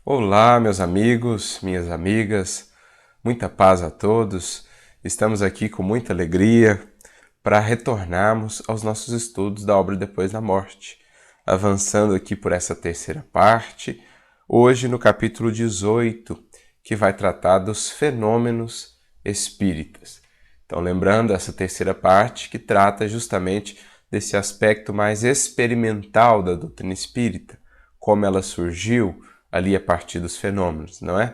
Olá, meus amigos, minhas amigas, muita paz a todos. Estamos aqui com muita alegria para retornarmos aos nossos estudos da obra Depois da Morte, avançando aqui por essa terceira parte, hoje no capítulo 18, que vai tratar dos fenômenos espíritas. Então, lembrando essa terceira parte que trata justamente desse aspecto mais experimental da doutrina espírita, como ela surgiu ali a partir dos fenômenos, não é?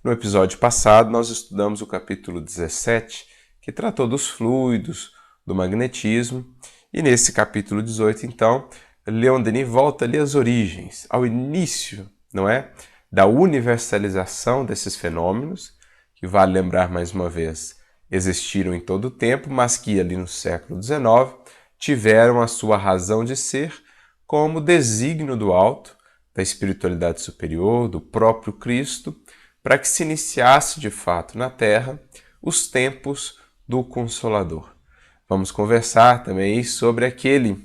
No episódio passado, nós estudamos o capítulo 17, que tratou dos fluidos, do magnetismo, e nesse capítulo 18, então, Leon Denis volta ali às origens, ao início, não é? Da universalização desses fenômenos, que vale lembrar mais uma vez, existiram em todo o tempo, mas que ali no século XIX tiveram a sua razão de ser como desígnio do alto, da espiritualidade superior, do próprio Cristo, para que se iniciasse de fato na Terra os tempos do Consolador. Vamos conversar também sobre aquele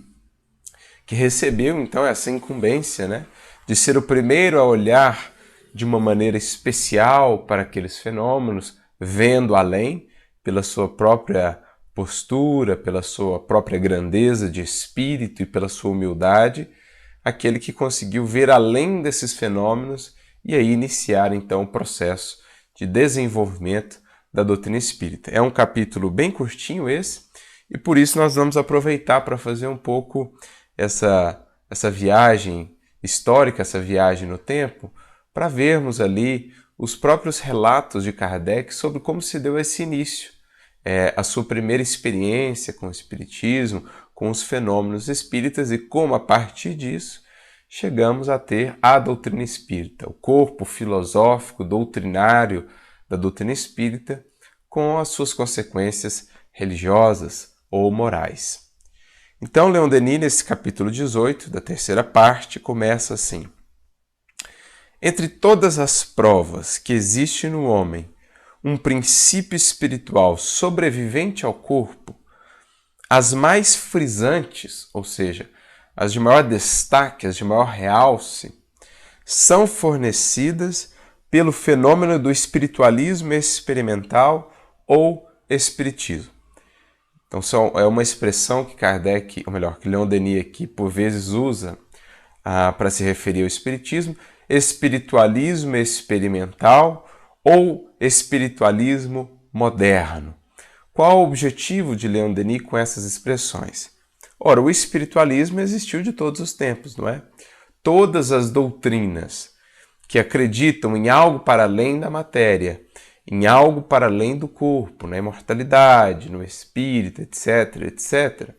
que recebeu então essa incumbência, né, de ser o primeiro a olhar de uma maneira especial para aqueles fenômenos, vendo além, pela sua própria postura, pela sua própria grandeza de espírito e pela sua humildade, aquele que conseguiu ver além desses fenômenos e aí iniciar então o processo de desenvolvimento da doutrina espírita. É um capítulo bem curtinho esse, e por isso nós vamos aproveitar para fazer um pouco essa viagem histórica, essa viagem no tempo, para vermos ali os próprios relatos de Kardec sobre como se deu esse início, a sua primeira experiência com o Espiritismo, com os fenômenos espíritas e como, a partir disso, chegamos a ter a doutrina espírita, o corpo filosófico, doutrinário da doutrina espírita, com as suas consequências religiosas ou morais. Então, Leon Denis, nesse capítulo 18, da terceira parte, começa assim. Entre todas as provas que existe no homem, um princípio espiritual sobrevivente ao corpo, as mais frisantes, ou seja, as de maior destaque, as de maior realce, são fornecidas pelo fenômeno do espiritualismo experimental ou espiritismo. Então, é uma expressão que Kardec, ou melhor, que Leon Denis aqui por vezes usa para se referir ao espiritismo, espiritualismo experimental ou espiritualismo moderno. Qual o objetivo de Leon Denis com essas expressões? Ora, o espiritualismo existiu de todos os tempos, não é? Todas as doutrinas que acreditam em algo para além da matéria, em algo para além do corpo, na imortalidade, no espírito, etc., etc.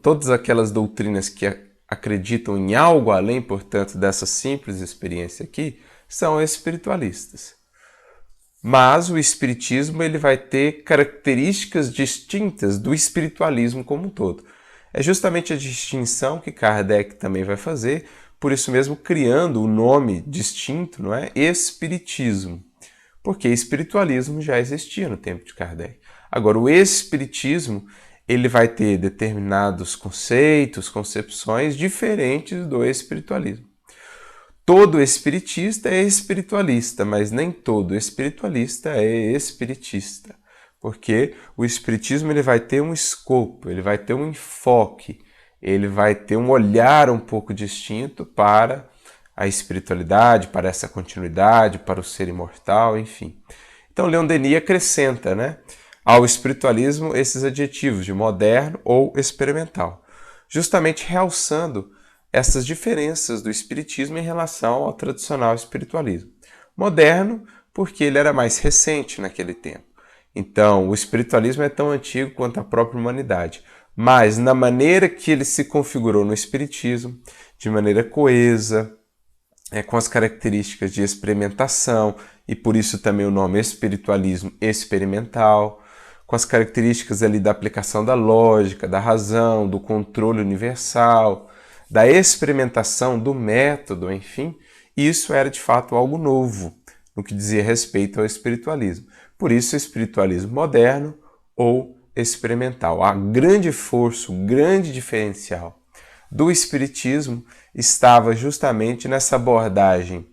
Todas aquelas doutrinas que acreditam em algo além, portanto, dessa simples experiência aqui, são espiritualistas. Mas o espiritismo ele vai ter características distintas do espiritualismo como um todo. É justamente a distinção que Kardec também vai fazer, por isso mesmo criando o nome distinto, não é? Espiritismo. Porque espiritualismo já existia no tempo de Kardec. Agora, o espiritismo ele vai ter determinados conceitos, concepções diferentes do espiritualismo. Todo espiritista é espiritualista, mas nem todo espiritualista é espiritista. Porque o espiritismo ele vai ter um escopo, ele vai ter um enfoque, ele vai ter um olhar um pouco distinto para a espiritualidade, para essa continuidade, para o ser imortal, enfim. Então, Leon Denis acrescenta, né, ao espiritualismo esses adjetivos de moderno ou experimental, justamente realçando essas diferenças do espiritismo em relação ao tradicional espiritualismo. Moderno, porque ele era mais recente naquele tempo. Então, o espiritualismo é tão antigo quanto a própria humanidade, mas na maneira que ele se configurou no espiritismo, de maneira coesa, com as características de experimentação, e por isso também o nome espiritualismo experimental, com as características ali da aplicação da lógica, da razão, do controle universal, da experimentação do método, enfim, isso era de fato algo novo no que dizia respeito ao espiritualismo. Por isso, o espiritualismo moderno ou experimental. Há grande força, grande diferencial do Espiritismo estava justamente nessa abordagem,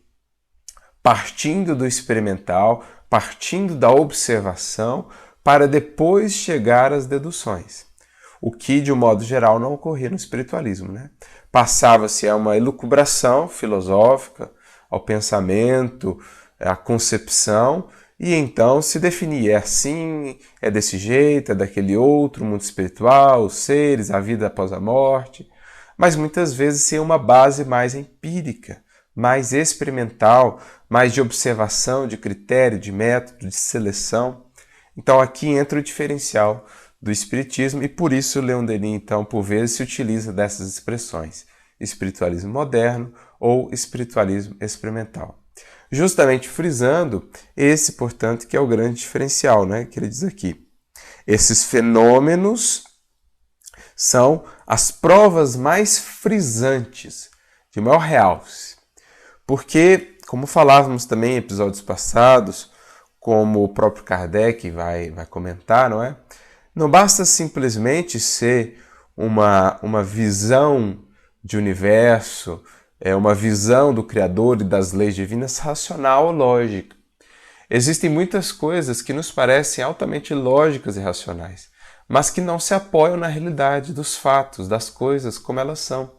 partindo do experimental, partindo da observação, para depois chegar às deduções. O que, de um modo geral, não ocorria no espiritualismo, né? Passava-se a uma elucubração filosófica, ao pensamento, à concepção, e então se definia, é assim, é desse jeito, é daquele outro, o mundo espiritual, os seres, a vida após a morte, mas muitas vezes sem uma base mais empírica, mais experimental, mais de observação, de critério, de método, de seleção. Então aqui entra o diferencial do Espiritismo e por isso Leon Denis, então, por vezes se utiliza dessas expressões, espiritualismo moderno ou espiritualismo experimental. Justamente frisando esse, portanto, que é o grande diferencial, né, que ele diz aqui. Esses fenômenos são as provas mais frisantes, de maior realce. Porque, como falávamos também em episódios passados, como o próprio Kardec vai comentar, não é? Não basta simplesmente ser uma visão de universo, uma visão do Criador e das leis divinas racional ou lógica. Existem muitas coisas que nos parecem altamente lógicas e racionais, mas que não se apoiam na realidade dos fatos, das coisas como elas são.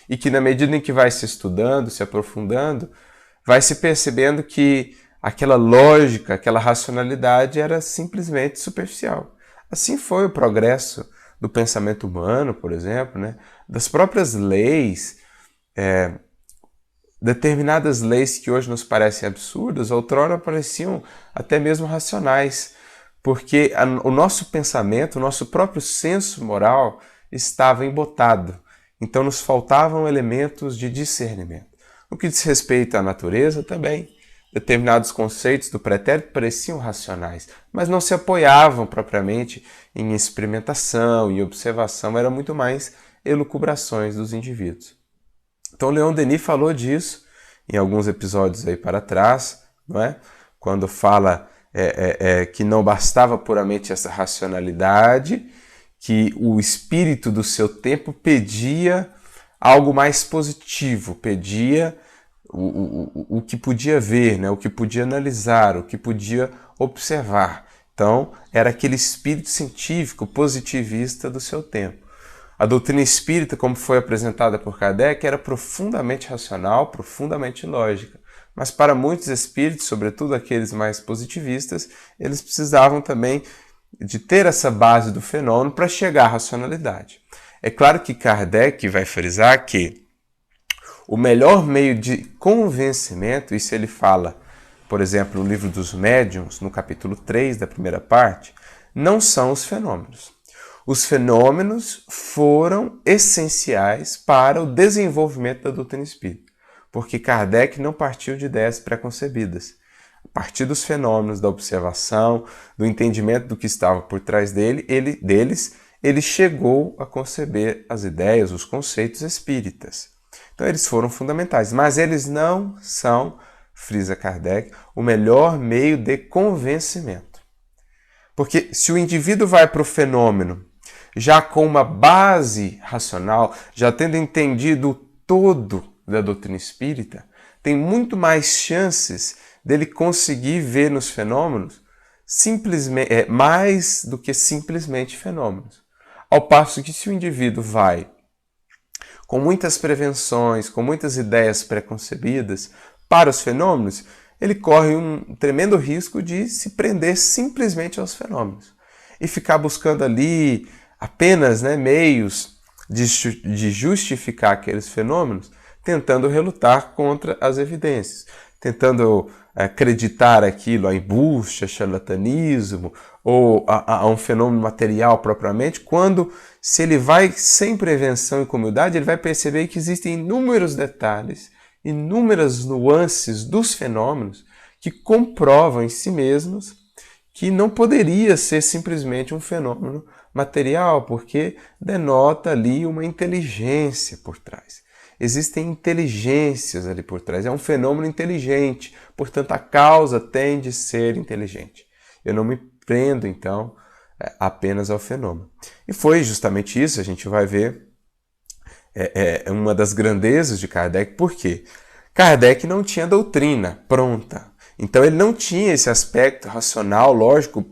E que na medida em que vai se estudando, se aprofundando, vai se percebendo que aquela lógica, aquela racionalidade era simplesmente superficial. Assim foi o progresso do pensamento humano, por exemplo, né? Das próprias leis, determinadas leis que hoje nos parecem absurdas, outrora pareciam até mesmo racionais, porque o nosso pensamento, o nosso próprio senso moral estava embotado. Então nos faltavam elementos de discernimento. No que diz respeito à natureza também, determinados conceitos do pretérito pareciam racionais, mas não se apoiavam propriamente em experimentação, em observação, eram muito mais elucubrações dos indivíduos. Então Leon Denis falou disso em alguns episódios aí para trás, não é? Quando fala que não bastava puramente essa racionalidade, que o espírito do seu tempo pedia algo mais positivo, pedia o que podia ver, né? O que podia analisar, o que podia observar. Então, era aquele espírito científico positivista do seu tempo. A doutrina espírita, como foi apresentada por Kardec, era profundamente racional, profundamente lógica. Mas para muitos espíritos, sobretudo aqueles mais positivistas, eles precisavam também de ter essa base do fenômeno para chegar à racionalidade. É claro que Kardec vai frisar que o melhor meio de convencimento, isso ele fala, por exemplo, no livro dos Médiuns, no capítulo 3 da primeira parte, não são os fenômenos. Os fenômenos foram essenciais para o desenvolvimento da doutrina espírita, porque Kardec não partiu de ideias preconcebidas. A partir dos fenômenos, da observação, do entendimento do que estava por trás deles, ele chegou a conceber as ideias, os conceitos espíritas. Então eles foram fundamentais, mas eles não são, frisa Kardec, o melhor meio de convencimento. Porque se o indivíduo vai para o fenômeno já com uma base racional, já tendo entendido o todo da doutrina espírita, tem muito mais chances dele conseguir ver nos fenômenos simplesmente, mais do que simplesmente fenômenos. Ao passo que se o indivíduo vai com muitas prevenções, com muitas ideias preconcebidas para os fenômenos, ele corre um tremendo risco de se prender simplesmente aos fenômenos e ficar buscando ali apenas meios de justificar aqueles fenômenos, tentando relutar contra as evidências, tentando acreditar aquilo a embuste, a charlatanismo ou a um fenômeno material propriamente, quando, se ele vai sem prevenção e com humildade, ele vai perceber que existem inúmeros detalhes, inúmeras nuances dos fenômenos que comprovam em si mesmos que não poderia ser simplesmente um fenômeno material, porque denota ali uma inteligência por trás. Existem inteligências ali por trás, é um fenômeno inteligente, portanto a causa tem de ser inteligente. Eu não me prendo, então, apenas ao fenômeno. E foi justamente isso, a gente vai ver é uma das grandezas de Kardec. Por quê? Kardec não tinha doutrina pronta. Então ele não tinha esse aspecto racional, lógico,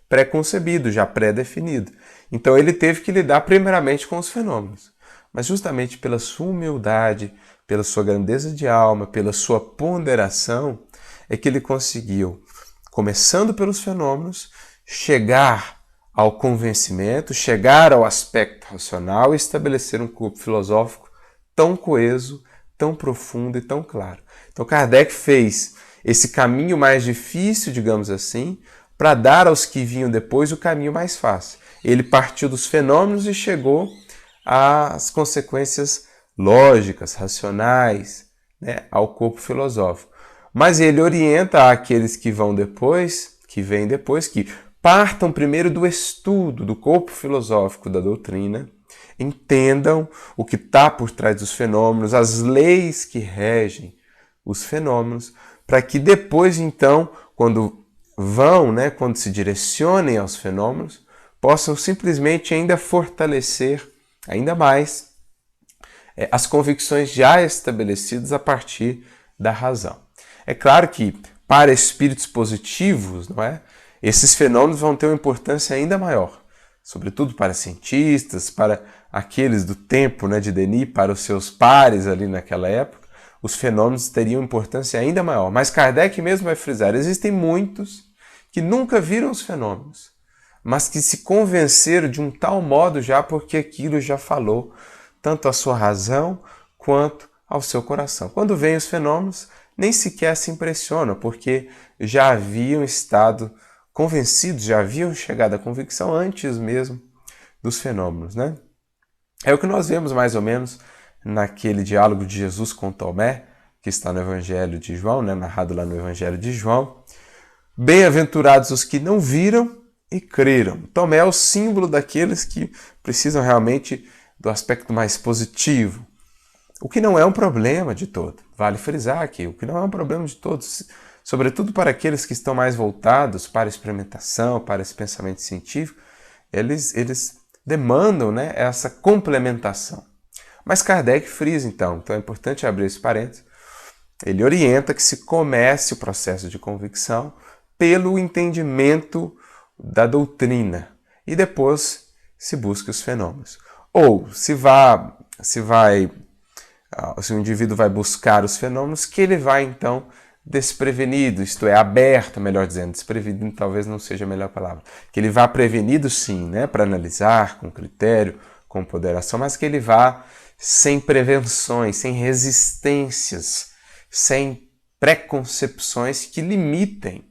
pré-concebido, já pré-definido. Então ele teve que lidar primeiramente com os fenômenos. Mas justamente pela sua humildade, pela sua grandeza de alma, pela sua ponderação, é que ele conseguiu, começando pelos fenômenos, chegar ao convencimento, chegar ao aspecto racional e estabelecer um corpo filosófico tão coeso, tão profundo e tão claro. Então Kardec fez esse caminho mais difícil, digamos assim, para dar aos que vinham depois o caminho mais fácil. Ele partiu dos fenômenos e chegou às consequências lógicas, racionais, né, ao corpo filosófico. Mas ele orienta aqueles que vêm depois, que partam primeiro do estudo do corpo filosófico da doutrina, entendam o que está por trás dos fenômenos, as leis que regem os fenômenos, para que depois, então, quando quando se direcionem aos fenômenos, possam simplesmente ainda fortalecer ainda mais as convicções já estabelecidas a partir da razão. É claro que para espíritos positivos, não é? Esses fenômenos vão ter uma importância ainda maior, sobretudo para cientistas, para aqueles do tempo, né, de Denis, para os seus pares ali naquela época, os fenômenos teriam importância ainda maior. Mas Kardec mesmo vai frisar, existem muitos que nunca viram os fenômenos, mas que se convenceram de um tal modo já porque aquilo já falou tanto à sua razão quanto ao seu coração. Quando vêm os fenômenos, nem sequer se impressionam, porque já haviam estado convencidos, já haviam chegado à convicção antes mesmo dos fenômenos, né? É o que nós vemos mais ou menos naquele diálogo de Jesus com Tomé, que está no Evangelho de João, né? Narrado lá no Evangelho de João. Bem-aventurados os que não viram e creram. Tomé é o símbolo daqueles que precisam realmente do aspecto mais positivo. O que não é um problema de todo. Vale frisar aqui, o que não é um problema de todos, sobretudo para aqueles que estão mais voltados para a experimentação, para esse pensamento científico, eles demandam, né, essa complementação. Mas Kardec frisa, então é importante abrir esse parênteses, ele orienta que se comece o processo de convicção pelo entendimento da doutrina e depois se busque os fenômenos. Ou se o indivíduo vai buscar os fenômenos, que ele vai então desprevenido, isto é, aberto, melhor dizendo, desprevenido talvez não seja a melhor palavra, que ele vá prevenido sim, né, para analisar com critério, com ponderação, mas que ele vá sem prevenções, sem resistências, sem preconcepções que limitem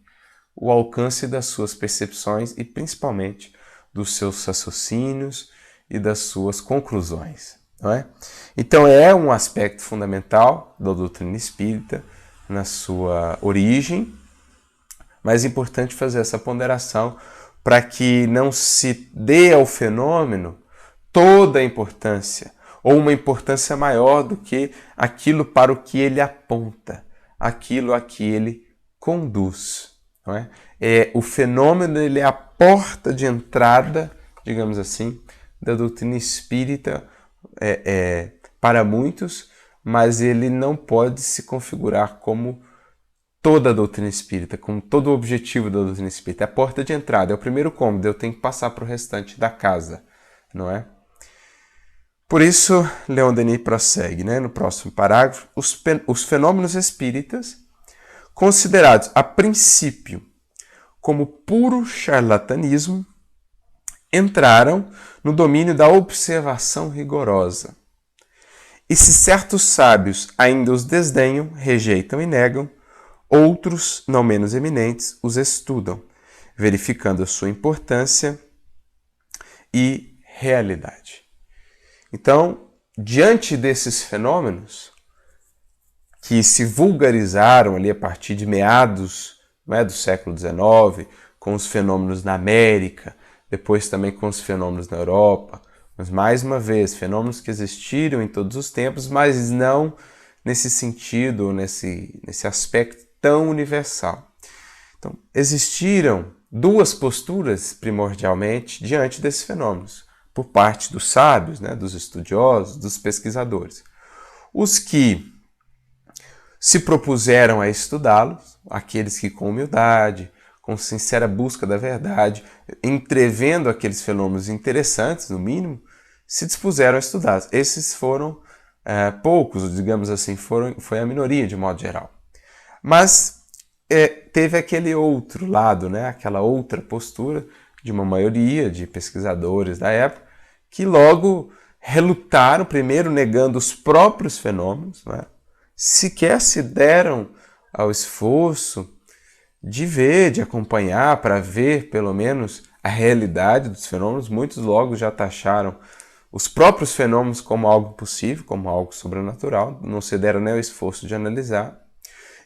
o alcance das suas percepções e principalmente dos seus raciocínios e das suas conclusões, não é? Então é um aspecto fundamental da doutrina espírita na sua origem, mas é importante fazer essa ponderação para que não se dê ao fenômeno toda a importância ou uma importância maior do que aquilo para o que ele aponta, aquilo a que ele conduz. Não é? O fenômeno ele é a porta de entrada, digamos assim, da doutrina espírita para muitos, mas ele não pode se configurar como toda a doutrina espírita, como todo o objetivo da doutrina espírita. É a porta de entrada, é o primeiro cômodo, eu tenho que passar para o restante da casa, não é? Por isso, Leon Denis prossegue, né, no próximo parágrafo, os fenômenos espíritas, considerados a princípio como puro charlatanismo, entraram no domínio da observação rigorosa. E se certos sábios ainda os desdenham, rejeitam e negam, outros, não menos eminentes, os estudam, verificando a sua importância e realidade. Então, diante desses fenômenos, que se vulgarizaram ali a partir de meados, do século XIX, com os fenômenos na América, depois também com os fenômenos na Europa, mas mais uma vez, fenômenos que existiram em todos os tempos, mas não nesse sentido, nesse aspecto tão universal. Então, existiram duas posturas, primordialmente, diante desses fenômenos. por parte dos sábios, né, dos estudiosos, dos pesquisadores. Os que se propuseram a estudá-los, aqueles que com humildade, com sincera busca da verdade, entrevendo aqueles fenômenos interessantes, no mínimo, se dispuseram a estudar. Esses foram poucos, digamos assim, foi a minoria de modo geral. Mas teve aquele outro lado, né? Aquela outra postura de uma maioria de pesquisadores da época, que logo relutaram, primeiro negando os próprios fenômenos, né? Sequer se deram ao esforço de ver, de acompanhar, para ver pelo menos a realidade dos fenômenos. Muitos logo já taxaram os próprios fenômenos como algo possível, como algo sobrenatural, não se deram nem ao esforço de analisar.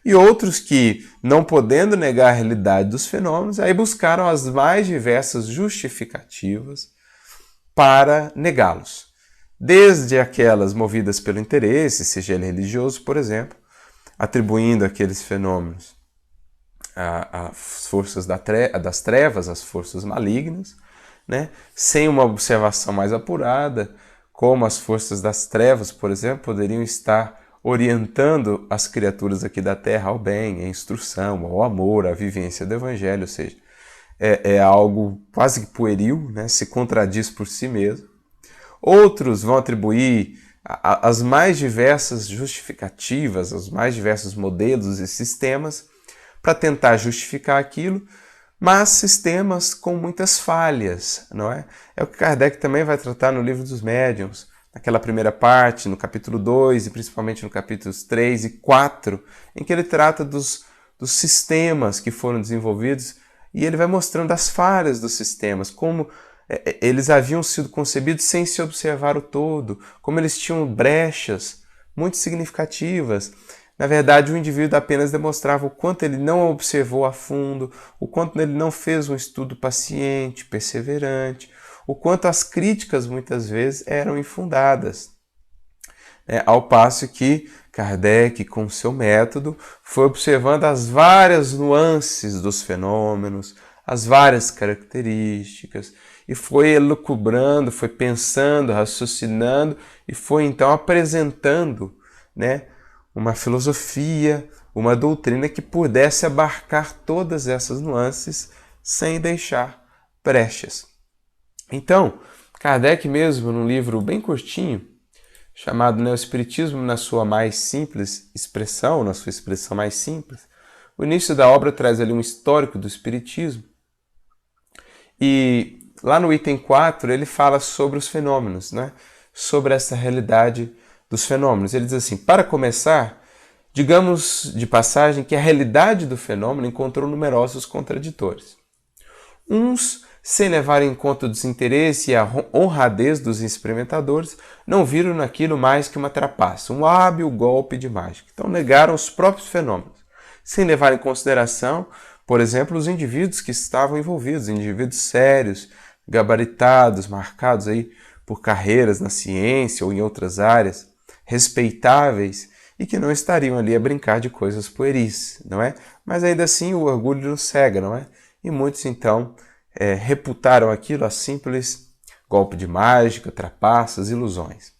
E outros que, não podendo negar a realidade dos fenômenos, aí buscaram as mais diversas justificativas para negá-los. Desde aquelas movidas pelo interesse, seja ele religioso, por exemplo, atribuindo aqueles fenômenos às forças das trevas, às forças malignas, né? Sem uma observação mais apurada, como as forças das trevas, por exemplo, poderiam estar orientando as criaturas aqui da Terra ao bem, à instrução, ao amor, à vivência do Evangelho, ou seja, é algo quase que pueril, né? Se contradiz por si mesmo. Outros vão atribuir as mais diversas justificativas, os mais diversos modelos e sistemas para tentar justificar aquilo, mas sistemas com muitas falhas, não é? É o que Kardec também vai tratar no Livro dos Médiuns, naquela primeira parte, no capítulo 2 e principalmente no capítulos 3 e 4, em que ele trata dos sistemas que foram desenvolvidos e ele vai mostrando as falhas dos sistemas, como eles haviam sido concebidos sem se observar o todo, como eles tinham brechas muito significativas. Na verdade, o indivíduo apenas demonstrava o quanto ele não observou a fundo, o quanto ele não fez um estudo paciente, perseverante, o quanto as críticas muitas vezes eram infundadas. Ao passo que Kardec, com seu método, foi observando as várias nuances dos fenômenos, as várias características, e foi elucubrando, foi pensando, raciocinando, e foi então apresentando, né, uma filosofia, uma doutrina que pudesse abarcar todas essas nuances sem deixar brechas. Então, Kardec mesmo, num livro bem curtinho, chamado O Espiritismo na sua mais simples expressão, na sua expressão mais simples, o início da obra traz ali um histórico do Espiritismo. E lá no item 4 ele fala sobre os fenômenos, né? Sobre essa realidade dos fenômenos. Ele diz assim: para começar, digamos de passagem que a realidade do fenômeno encontrou numerosos contraditores. Uns, sem levar em conta o desinteresse e a honradez dos experimentadores, não viram naquilo mais que uma trapaça, um hábil golpe de mágica. Então negaram os próprios fenômenos, sem levar em consideração, por exemplo, os indivíduos que estavam envolvidos, indivíduos sérios, gabaritados, marcados aí por carreiras na ciência ou em outras áreas, respeitáveis, e que não estariam ali a brincar de coisas pueris, não é? Mas ainda assim o orgulho nos cega, não é? E muitos então reputaram aquilo a simples golpe de mágica, trapaças, ilusões.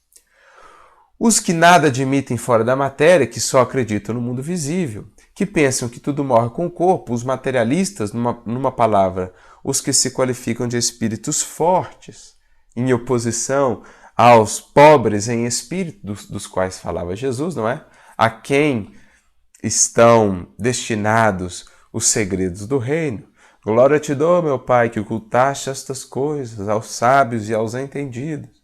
Os que nada admitem fora da matéria, que só acreditam no mundo visível, que pensam que tudo morre com o corpo, os materialistas, numa palavra, os que se qualificam de espíritos fortes, em oposição aos pobres em espírito, dos quais falava Jesus, não é? A quem estão destinados os segredos do reino. Glória te dou, meu Pai, que ocultaste estas coisas aos sábios e aos entendidos, ou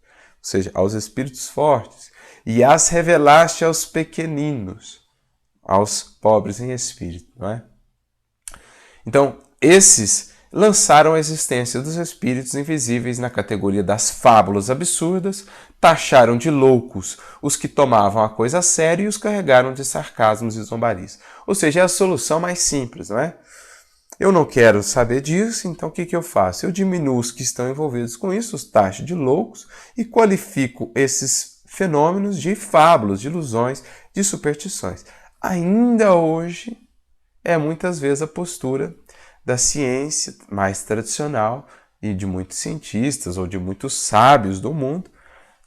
seja, aos espíritos fortes, e as revelaste aos pequeninos, aos pobres em espírito, não é? Então, esses lançaram a existência dos espíritos invisíveis na categoria das fábulas absurdas, taxaram de loucos os que tomavam a coisa a sério e os carregaram de sarcasmos e zombarias. Ou seja, é a solução mais simples, não é? Eu não quero saber disso, então o que eu faço? Eu diminuo os que estão envolvidos com isso, os taxo de loucos, e qualifico esses fenômenos de fábulas, de ilusões, de superstições. Ainda hoje é muitas vezes a postura da ciência mais tradicional e de muitos cientistas ou de muitos sábios do mundo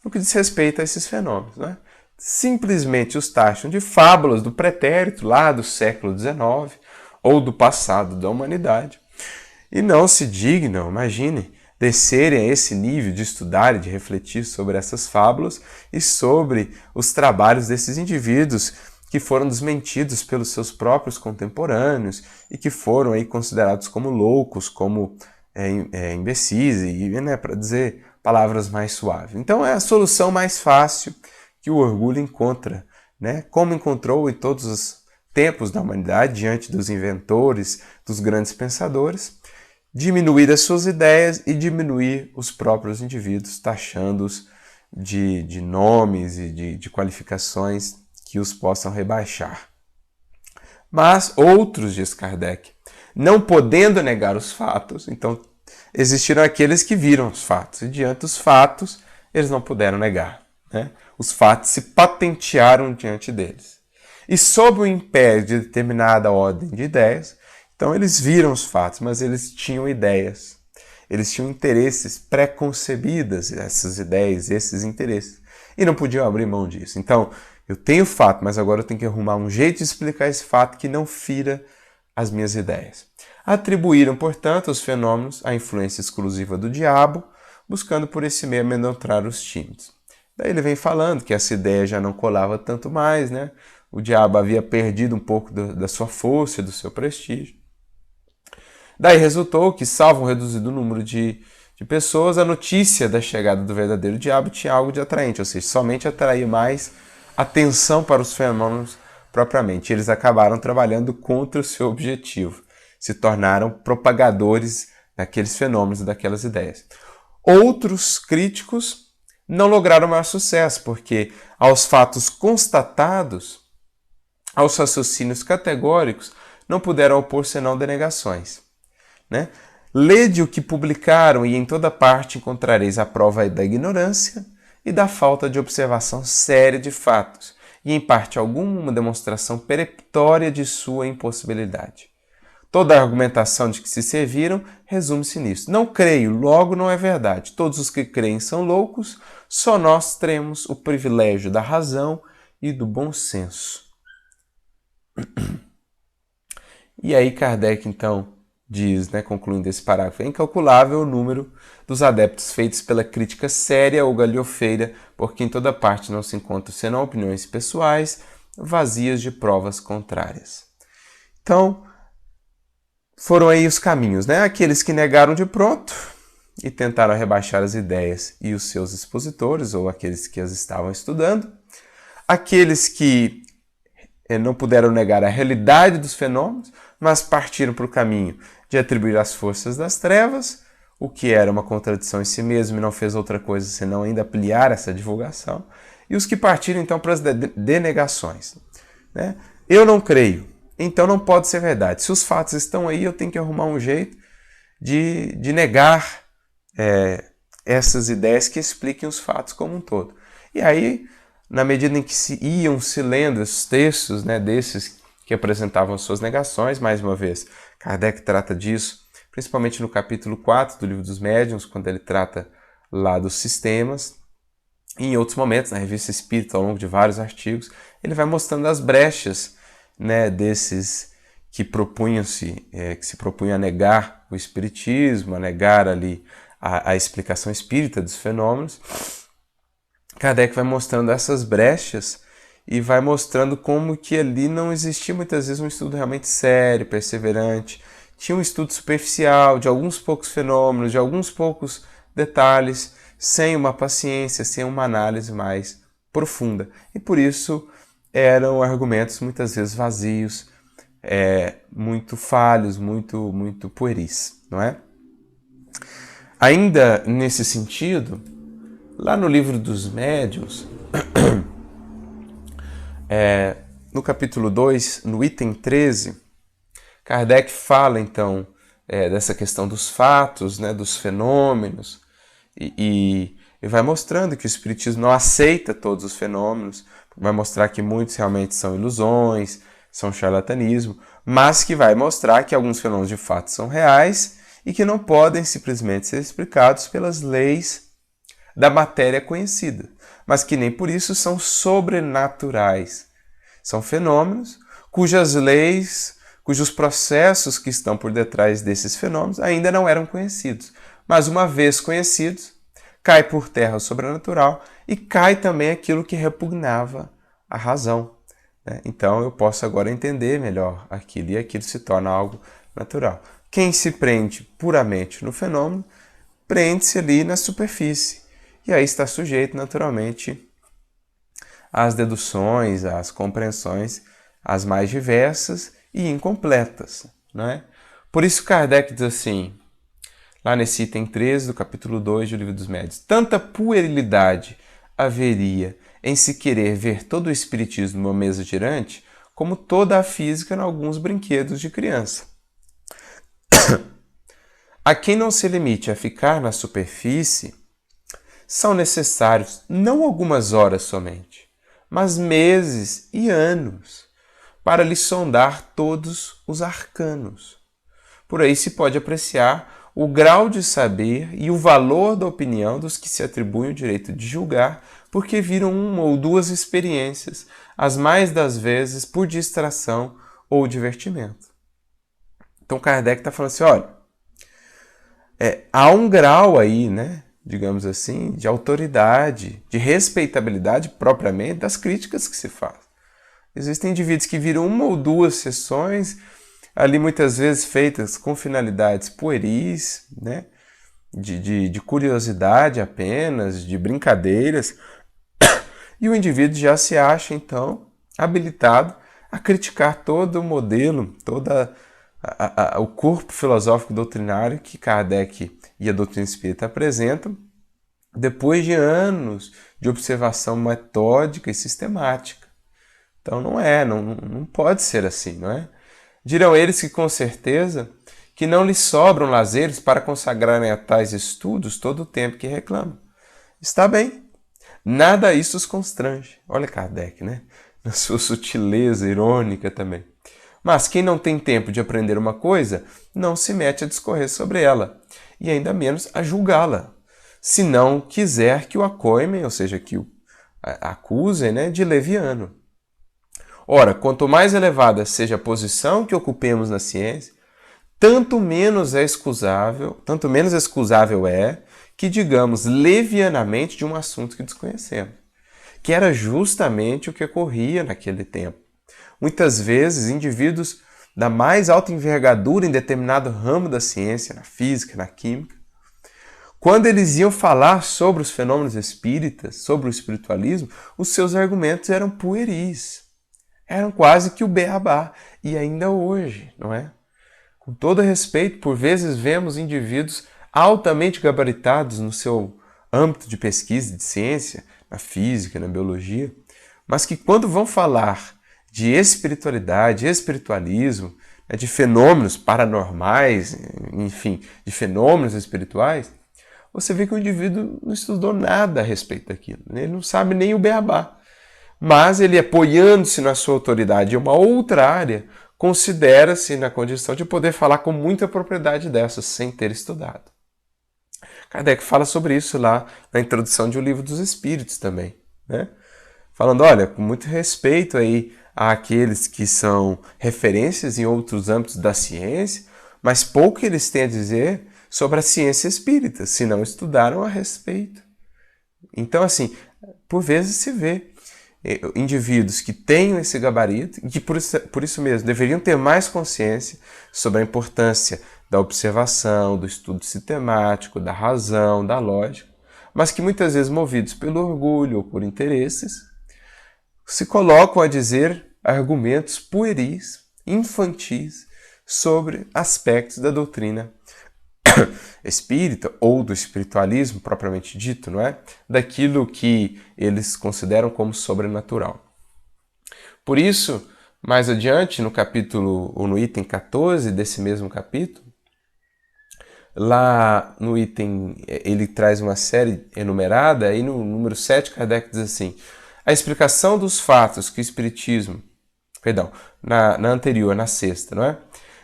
no que diz respeito a esses fenômenos, né? Simplesmente os taxam de fábulas do pretérito lá do século XIX ou do passado da humanidade e não se dignam, imagine, descerem a esse nível de estudar e de refletir sobre essas fábulas e sobre os trabalhos desses indivíduos que foram desmentidos pelos seus próprios contemporâneos e que foram aí considerados como loucos, como imbecis, e, né, para dizer palavras mais suaves. Então é a solução mais fácil que o orgulho encontra, né? Como encontrou em todos os tempos da humanidade, diante dos inventores, dos grandes pensadores, diminuir as suas ideias e diminuir os próprios indivíduos, taxando-os de nomes e de qualificações que os possam rebaixar. Mas outros, diz Kardec, não podendo negar os fatos, então existiram aqueles que viram os fatos, e diante dos fatos eles não puderam negar, né? Os fatos se patentearam diante deles. E sob o império de determinada ordem de ideias, então eles viram os fatos, mas eles tinham ideias, eles tinham interesses pré-concebidas, essas ideias, esses interesses, e não podiam abrir mão disso. Então, eu tenho fato, mas agora eu tenho que arrumar um jeito de explicar esse fato que não fira as minhas ideias. Atribuíram, portanto, os fenômenos à influência exclusiva do diabo, buscando por esse meio amedrontar os tímidos. Daí ele vem falando que essa ideia já não colava tanto mais, né? O diabo havia perdido um pouco da sua força e do seu prestígio. Daí resultou que, salvo um reduzido número de pessoas, a notícia da chegada do verdadeiro diabo tinha algo de atraente, ou seja, somente atraía mais atenção para os fenômenos propriamente. Eles acabaram trabalhando contra o seu objetivo, se tornaram propagadores daqueles fenômenos e daquelas ideias. Outros críticos não lograram maior sucesso, porque aos fatos constatados, aos raciocínios categóricos, não puderam opor senão denegações, né? Lede o que publicaram e em toda parte encontrareis a prova da ignorância e da falta de observação séria de fatos, e em parte alguma uma demonstração peremptória de sua impossibilidade. Toda a argumentação de que se serviram resume-se nisso. Não creio, logo não é verdade. Todos os que creem são loucos, só nós temos o privilégio da razão e do bom senso. E aí Kardec, então, diz, né, concluindo esse parágrafo, é incalculável o número dos adeptos feitos pela crítica séria ou galhofeira, porque em toda parte não se encontram senão opiniões pessoais, vazias de provas contrárias. Então, foram aí os caminhos, né? Aqueles que negaram de pronto e tentaram rebaixar as ideias e os seus expositores, ou aqueles que as estavam estudando. Aqueles que não puderam negar a realidade dos fenômenos, mas partiram para o caminho de atribuir as forças das trevas, o que era uma contradição em si mesmo e não fez outra coisa senão ainda ampliar essa divulgação. E os que partiram então para as denegações, né? Eu não creio, então não pode ser verdade. Se os fatos estão aí, eu tenho que arrumar um jeito de negar essas ideias que expliquem os fatos como um todo. E aí, na medida em que iam se lendo esses textos, né, desses que apresentavam suas negações, mais uma vez, Kardec trata disso, principalmente no capítulo 4 do Livro dos Médiuns, quando ele trata lá dos sistemas, e em outros momentos, na Revista Espírita, ao longo de vários artigos, ele vai mostrando as brechas, né, desses que se propunham a negar o espiritismo, a negar ali a explicação espírita dos fenômenos. Kardec vai mostrando essas brechas e vai mostrando como que ali não existia muitas vezes um estudo realmente sério, perseverante. Tinha um estudo superficial de alguns poucos fenômenos, de alguns poucos detalhes, sem uma paciência, sem uma análise mais profunda. E por isso eram argumentos muitas vezes vazios, muito falhos, muito pueris, não é? Ainda nesse sentido, lá no Livro dos Médiuns, no capítulo 2, no item 13, Kardec fala então dessa questão dos fatos, né, dos fenômenos, e vai mostrando que o Espiritismo não aceita todos os fenômenos, vai mostrar que muitos realmente são ilusões, são charlatanismo, mas que vai mostrar que alguns fenômenos de fato são reais e que não podem simplesmente ser explicados pelas leis da matéria conhecida, mas que nem por isso são sobrenaturais. São fenômenos cujas leis, cujos processos que estão por detrás desses fenômenos ainda não eram conhecidos. Mas uma vez conhecidos, cai por terra o sobrenatural e cai também aquilo que repugnava a razão. Então eu posso agora entender melhor aquilo e aquilo se torna algo natural. Quem se prende puramente no fenômeno, prende-se ali na superfície. E aí está sujeito naturalmente às deduções, às compreensões, as mais diversas e incompletas. Né? Por isso Kardec diz assim, lá nesse item 13 do capítulo 2 do Livro dos Médiuns, tanta puerilidade haveria em se querer ver todo o espiritismo numa mesa girante, como toda a física em alguns brinquedos de criança. A quem não se limite a ficar na superfície, são necessários não algumas horas somente, mas meses e anos, para lhe sondar todos os arcanos. Por aí se pode apreciar o grau de saber e o valor da opinião dos que se atribuem o direito de julgar porque viram uma ou duas experiências, as mais das vezes por distração ou divertimento. Então Kardec está falando assim, olha, há um grau aí, né, digamos assim, de autoridade, de respeitabilidade propriamente das críticas que se faz. Existem indivíduos que viram uma ou duas sessões, ali muitas vezes feitas com finalidades pueris, né, de curiosidade apenas, de brincadeiras, e o indivíduo já se acha, então, habilitado a criticar todo o modelo, todo o corpo filosófico doutrinário que Kardec e a doutrina espírita apresentam, depois de anos de observação metódica e sistemática. Então não pode ser assim, não é? Dirão eles que com certeza que não lhes sobram lazeres para consagrarem a tais estudos todo o tempo que reclamam. Está bem. Nada isso os constrange. Olha Kardec, né? Na sua sutileza irônica também. Mas quem não tem tempo de aprender uma coisa, não se mete a discorrer sobre ela, e ainda menos a julgá-la, se não quiser que o acoimem, ou seja, que o acusem, né, de leviano. Ora, quanto mais elevada seja a posição que ocupemos na ciência, tanto menos excusável é que digamos levianamente de um assunto que desconhecemos, que era justamente o que ocorria naquele tempo. Muitas vezes, indivíduos da mais alta envergadura em determinado ramo da ciência, na física, na química, quando eles iam falar sobre os fenômenos espíritas, sobre o espiritualismo, os seus argumentos eram pueris, eram quase que o beabá, e ainda hoje, não é? Com todo respeito, por vezes vemos indivíduos altamente gabaritados no seu âmbito de pesquisa de ciência, na física, na biologia, mas que quando vão falar de espiritualidade, espiritualismo, de fenômenos paranormais, enfim, de fenômenos espirituais, você vê que o indivíduo não estudou nada a respeito daquilo, ele não sabe nem o beabá, mas ele, apoiando-se na sua autoridade em uma outra área, considera-se na condição de poder falar com muita propriedade dessas, sem ter estudado. Kardec fala sobre isso lá na introdução de O Livro dos Espíritos também, né? Falando, olha, com muito respeito aí àqueles que são referências em outros âmbitos da ciência, mas pouco eles têm a dizer sobre a ciência espírita, se não estudaram a respeito. Então, assim, por vezes se vê indivíduos que tenham esse gabarito e que por isso mesmo deveriam ter mais consciência sobre a importância da observação, do estudo sistemático, da razão, da lógica, mas que muitas vezes movidos pelo orgulho ou por interesses, se colocam a dizer argumentos pueris, infantis, sobre aspectos da doutrina espírita ou do espiritualismo propriamente dito, não é? Daquilo que eles consideram como sobrenatural. Por isso, mais adiante, no capítulo, ou no item 14 desse mesmo capítulo, lá no item, ele traz uma série enumerada, e no número 7, Kardec diz assim, a explicação dos fatos que o Espiritismo, na anterior, na sexta, não é?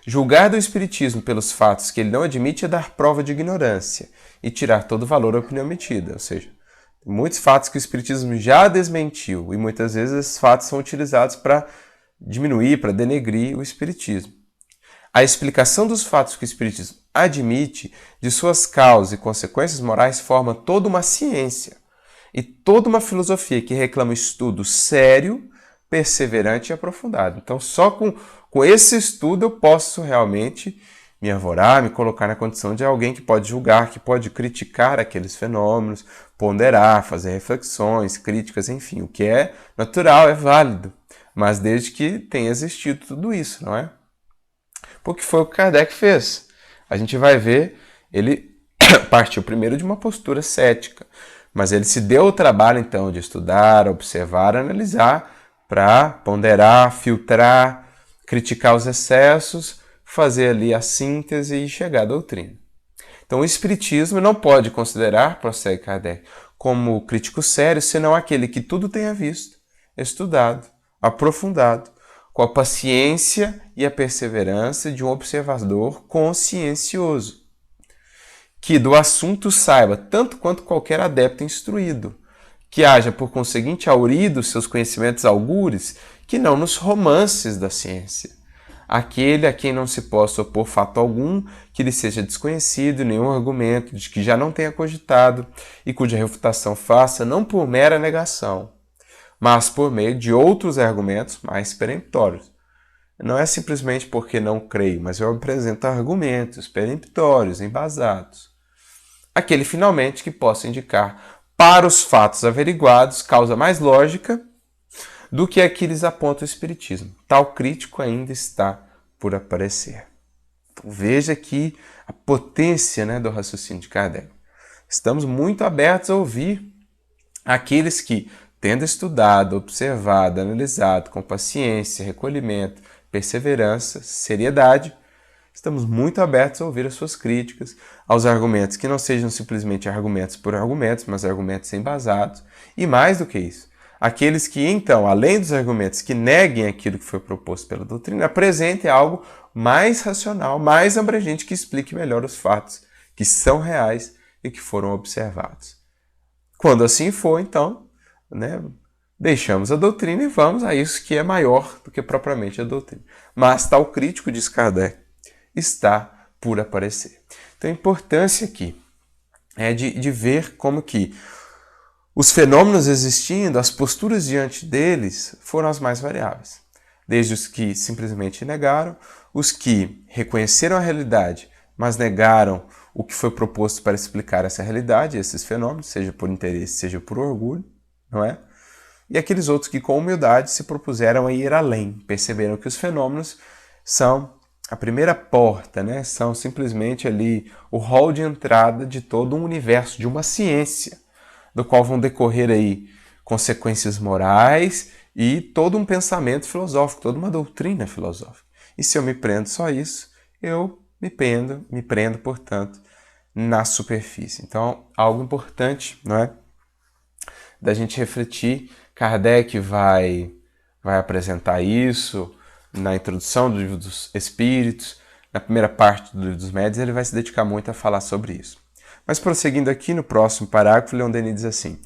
Julgar do Espiritismo pelos fatos que ele não admite é dar prova de ignorância e tirar todo o valor à opinião emitida. Ou seja, tem muitos fatos que o Espiritismo já desmentiu e muitas vezes esses fatos são utilizados para diminuir, para denegrir o Espiritismo. A explicação dos fatos que o Espiritismo admite, de suas causas e consequências morais, forma toda uma ciência e toda uma filosofia que reclama estudo sério, perseverante e aprofundado. Então, só com esse estudo eu posso realmente me arvorar, me colocar na condição de alguém que pode julgar, que pode criticar aqueles fenômenos, ponderar, fazer reflexões, críticas, enfim, o que é natural, é válido, mas desde que tenha existido tudo isso, não é? Porque foi o que Kardec fez. A gente vai ver, ele partiu primeiro de uma postura cética, mas ele se deu o trabalho então de estudar, observar, analisar, para ponderar, filtrar, criticar os excessos, fazer ali a síntese e chegar à doutrina. Então o Espiritismo não pode considerar, prossegue Kardec, como crítico sério, senão aquele que tudo tenha visto, estudado, aprofundado, com a paciência e a perseverança de um observador consciencioso, que do assunto saiba tanto quanto qualquer adepto instruído, que haja, por conseguinte, aurido seus conhecimentos algures, que não nos romances da ciência. Aquele a quem não se possa opor fato algum, que lhe seja desconhecido nenhum argumento, de que já não tenha cogitado, e cuja refutação faça não por mera negação, mas por meio de outros argumentos mais peremptórios. Não é simplesmente porque não creio, mas eu apresento argumentos peremptórios, embasados. Aquele, finalmente, que possa indicar para os fatos averiguados causa mais lógica do que aqueles aponta o Espiritismo. Tal crítico ainda está por aparecer. Então, veja aqui a potência, né, do raciocínio de Kardec. Estamos muito abertos a ouvir aqueles que, tendo estudado, observado, analisado com paciência, recolhimento, perseverança, seriedade, estamos muito abertos a ouvir as suas críticas, aos argumentos que não sejam simplesmente argumentos por argumentos, mas argumentos embasados, e mais do que isso, aqueles que, então, além dos argumentos que neguem aquilo que foi proposto pela doutrina, apresentem algo mais racional, mais abrangente, que explique melhor os fatos que são reais e que foram observados. Quando assim for, então, né, deixamos a doutrina e vamos a isso que é maior do que propriamente a doutrina. Mas tal crítico, diz Kardec, está por aparecer. Então a importância aqui é de ver como que os fenômenos existindo, as posturas diante deles foram as mais variáveis. Desde os que simplesmente negaram, os que reconheceram a realidade, mas negaram o que foi proposto para explicar essa realidade, esses fenômenos, seja por interesse, seja por orgulho, não é? E aqueles outros que com humildade se propuseram a ir além, perceberam que os fenômenos são a primeira porta, né? São simplesmente ali o hall de entrada de todo um universo, de uma ciência, do qual vão decorrer aí consequências morais e todo um pensamento filosófico, toda uma doutrina filosófica. E se eu me prendo só a isso, eu me prendo, portanto, na superfície. Então, algo importante, não é? Da gente refletir. Kardec vai apresentar isso na introdução do Livro dos Espíritos, na primeira parte do Livro dos Médiuns, ele vai se dedicar muito a falar sobre isso. Mas prosseguindo aqui no próximo parágrafo, Leon Denis diz assim: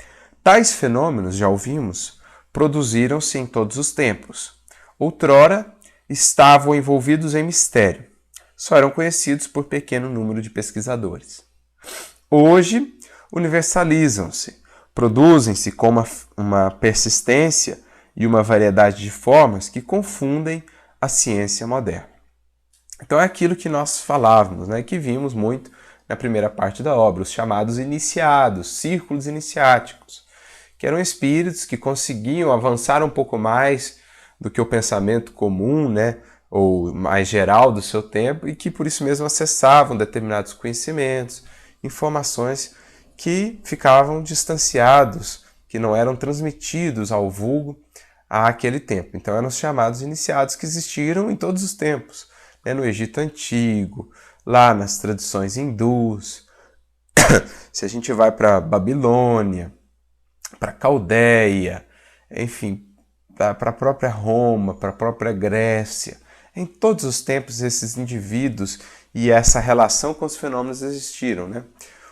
tais fenômenos, já ouvimos, produziram-se em todos os tempos. Outrora, estavam envolvidos em mistério. Só eram conhecidos por pequeno número de pesquisadores. Hoje, universalizam-se, produzem-se com uma persistência e uma variedade de formas que confundem a ciência moderna. Então é aquilo que nós falávamos, né, que vimos muito na primeira parte da obra, os chamados iniciados, círculos iniciáticos, que eram espíritos que conseguiam avançar um pouco mais do que o pensamento comum, né, ou mais geral do seu tempo, e que por isso mesmo acessavam determinados conhecimentos, informações que ficavam distanciados, que não eram transmitidos ao vulgo àquele tempo. Então eram os chamados iniciados, que existiram em todos os tempos, né, no Egito Antigo, lá nas tradições hindus. Se a gente vai para Babilônia, para Caldeia, enfim, para a própria Roma, para a própria Grécia, Em todos os tempos, esses indivíduos e essa relação com os fenômenos existiram, né?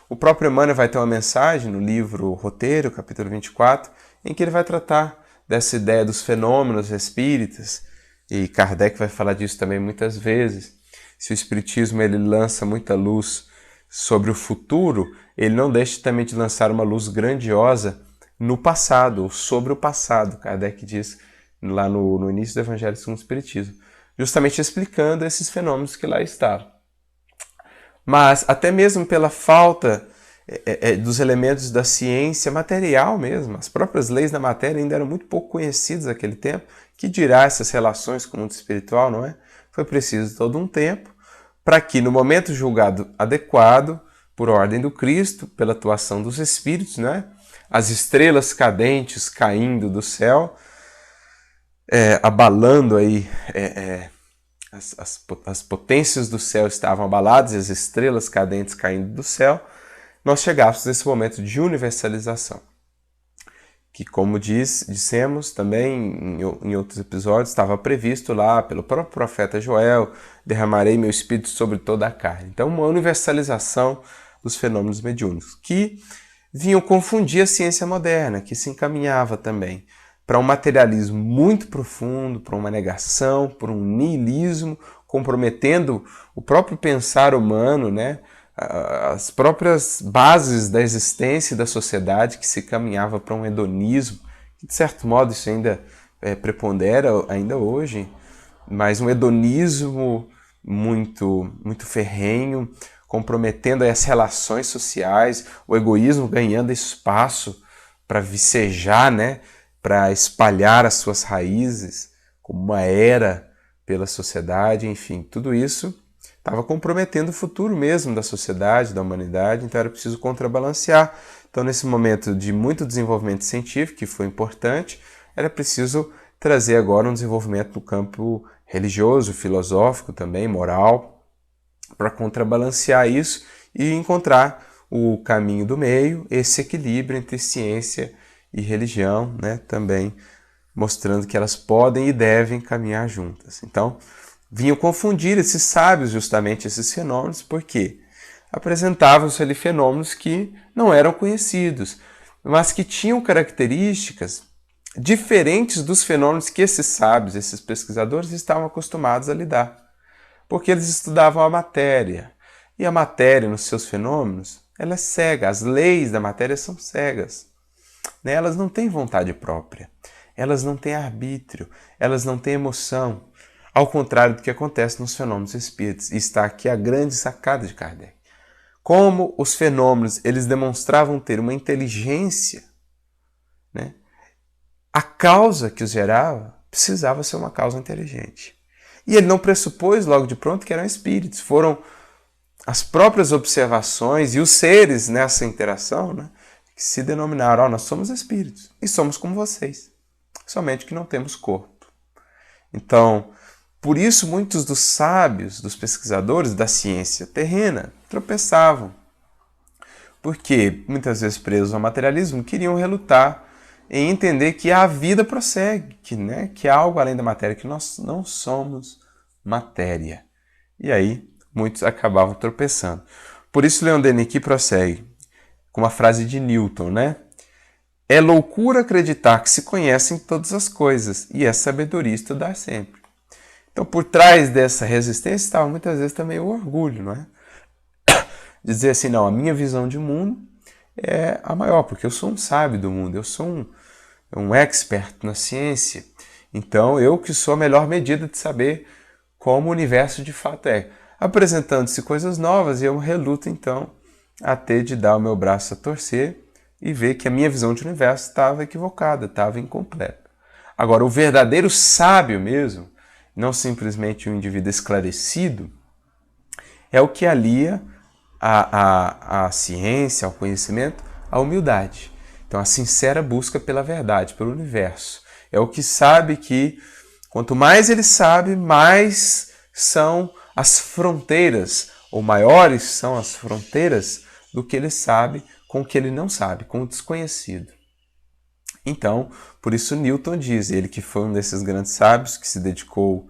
O próprio Emmanuel vai ter uma mensagem no livro Roteiro, capítulo 24, em que ele vai tratar dessa ideia dos fenômenos espíritas, e Kardec vai falar disso também muitas vezes. Se o Espiritismo ele lança muita luz sobre o futuro, ele não deixa também de lançar uma luz grandiosa no passado, ou sobre o passado. Kardec diz lá no início do Evangelho segundo o Espiritismo, justamente explicando esses fenômenos que lá estavam. Mas até mesmo pela falta dos elementos da ciência material mesmo, as próprias leis da matéria ainda eram muito pouco conhecidas naquele tempo, que dirá essas relações com o mundo espiritual, não é? Foi preciso todo um tempo para que, no momento julgado adequado, por ordem do Cristo, pela atuação dos Espíritos, né? As estrelas cadentes caindo do céu, abalando aí, as potências do céu estavam abaladas e as estrelas cadentes caindo do céu, nós chegássemos nesse momento de universalização. Que, como dissemos também em outros episódios, estava previsto lá pelo próprio profeta Joel, derramarei meu espírito sobre toda a carne. Então, uma universalização dos fenômenos mediúnicos, que vinham confundir a ciência moderna, que se encaminhava também para um materialismo muito profundo, para uma negação, para um niilismo, comprometendo o próprio pensar humano, né? As próprias bases da existência da sociedade, que se caminhava para um hedonismo, que de certo modo isso ainda prepondera ainda hoje, mas um hedonismo muito, muito ferrenho, comprometendo as relações sociais, o egoísmo ganhando espaço para vicejar, né? Para espalhar as suas raízes como uma era pela sociedade, enfim, tudo isso estava comprometendo o futuro mesmo da sociedade, da humanidade, então era preciso contrabalancear. Então, nesse momento de muito desenvolvimento científico, que foi importante, era preciso trazer agora um desenvolvimento no campo religioso, filosófico também, moral, para contrabalancear isso e encontrar o caminho do meio, esse equilíbrio entre ciência e religião, né, também mostrando que elas podem e devem caminhar juntas. Então, vinham confundir esses sábios justamente esses fenômenos, porque apresentavam-se ali fenômenos que não eram conhecidos, mas que tinham características diferentes dos fenômenos que esses sábios, esses pesquisadores estavam acostumados a lidar, porque eles estudavam a matéria, e a matéria nos seus fenômenos, ela é cega, as leis da matéria são cegas, né? Elas não têm vontade própria, elas não têm arbítrio, elas não têm emoção, ao contrário do que acontece nos fenômenos espíritas. E está aqui a grande sacada de Kardec. Como os fenômenos eles demonstravam ter uma inteligência, né? A causa que os gerava precisava ser uma causa inteligente. E ele não pressupôs logo de pronto que eram espíritos. Foram as próprias observações e os seres nessa interação, né, que se denominaram, nós somos espíritos e somos como vocês, somente que não temos corpo. Então, por isso muitos dos sábios, dos pesquisadores da ciência terrena tropeçavam, porque muitas vezes presos ao materialismo queriam relutar em entender que a vida prossegue, que há algo além da matéria, que nós não somos matéria. E aí muitos acabavam tropeçando. Por isso Leon Denis aqui prossegue com uma frase de Newton, né? É loucura acreditar que se conhecem todas as coisas e é sabedoria estudar sempre. Então, por trás dessa resistência estava muitas vezes também o orgulho, não é? Dizer assim, não, a minha visão de mundo é a maior, porque eu sou um sábio do mundo, eu sou um expert na ciência. Então, eu que sou a melhor medida de saber como o universo de fato é. Apresentando-se coisas novas, e eu reluto, então, a ter de dar o meu braço a torcer e ver que a minha visão de universo estava equivocada, estava incompleta. Agora, o verdadeiro sábio mesmo, não simplesmente um indivíduo esclarecido, é o que alia a ciência, ao conhecimento, a humildade. Então, a sincera busca pela verdade, pelo universo. É o que sabe que, quanto mais ele sabe, mais são as fronteiras, ou maiores são as fronteiras do que ele sabe com o que ele não sabe, com o desconhecido. Então, por isso Newton diz, ele que foi um desses grandes sábios que se dedicou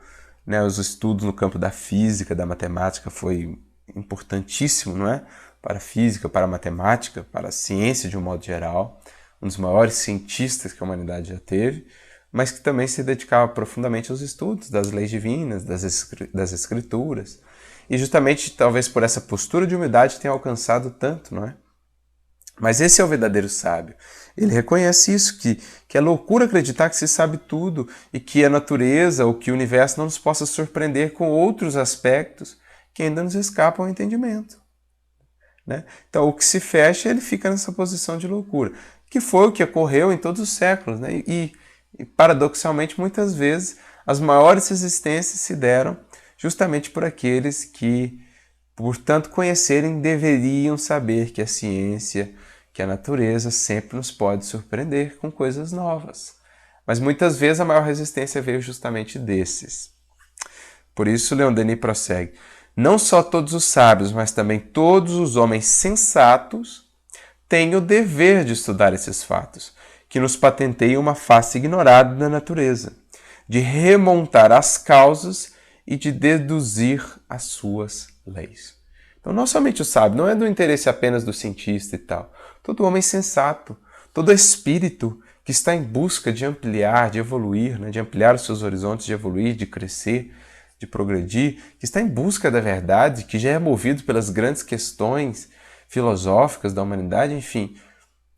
né? Os estudos no campo da física, da matemática foi importantíssimo, não é? Para a física, para a matemática, para a ciência de um modo geral, um dos maiores cientistas que a humanidade já teve, mas que também se dedicava profundamente aos estudos das leis divinas, das escrituras, e justamente talvez por essa postura de humildade tenha alcançado tanto, não é? Mas esse é o verdadeiro sábio. Ele reconhece isso, que é loucura acreditar que se sabe tudo e que a natureza ou que o universo não nos possa surpreender com outros aspectos que ainda nos escapam ao entendimento. Né? Então, o que se fecha, ele fica nessa posição de loucura, que foi o que ocorreu em todos os séculos. Né? E paradoxalmente, muitas vezes, as maiores resistências se deram justamente por aqueles que, por tanto conhecerem, deveriam saber que a ciência, que a natureza sempre nos pode surpreender com coisas novas. Mas muitas vezes a maior resistência veio justamente desses. Por isso, Leon Denis prossegue. Não só todos os sábios, mas também todos os homens sensatos têm o dever de estudar esses fatos, que nos patenteiam uma face ignorada da natureza, de remontar as causas e de deduzir as suas leis. Então, não somente o sábio, não é do interesse apenas do cientista e tal. Todo homem sensato, todo espírito que está em busca de ampliar, de evoluir, né, de ampliar os seus horizontes, de evoluir, de crescer, de progredir, que está em busca da verdade, que já é movido pelas grandes questões filosóficas da humanidade, enfim,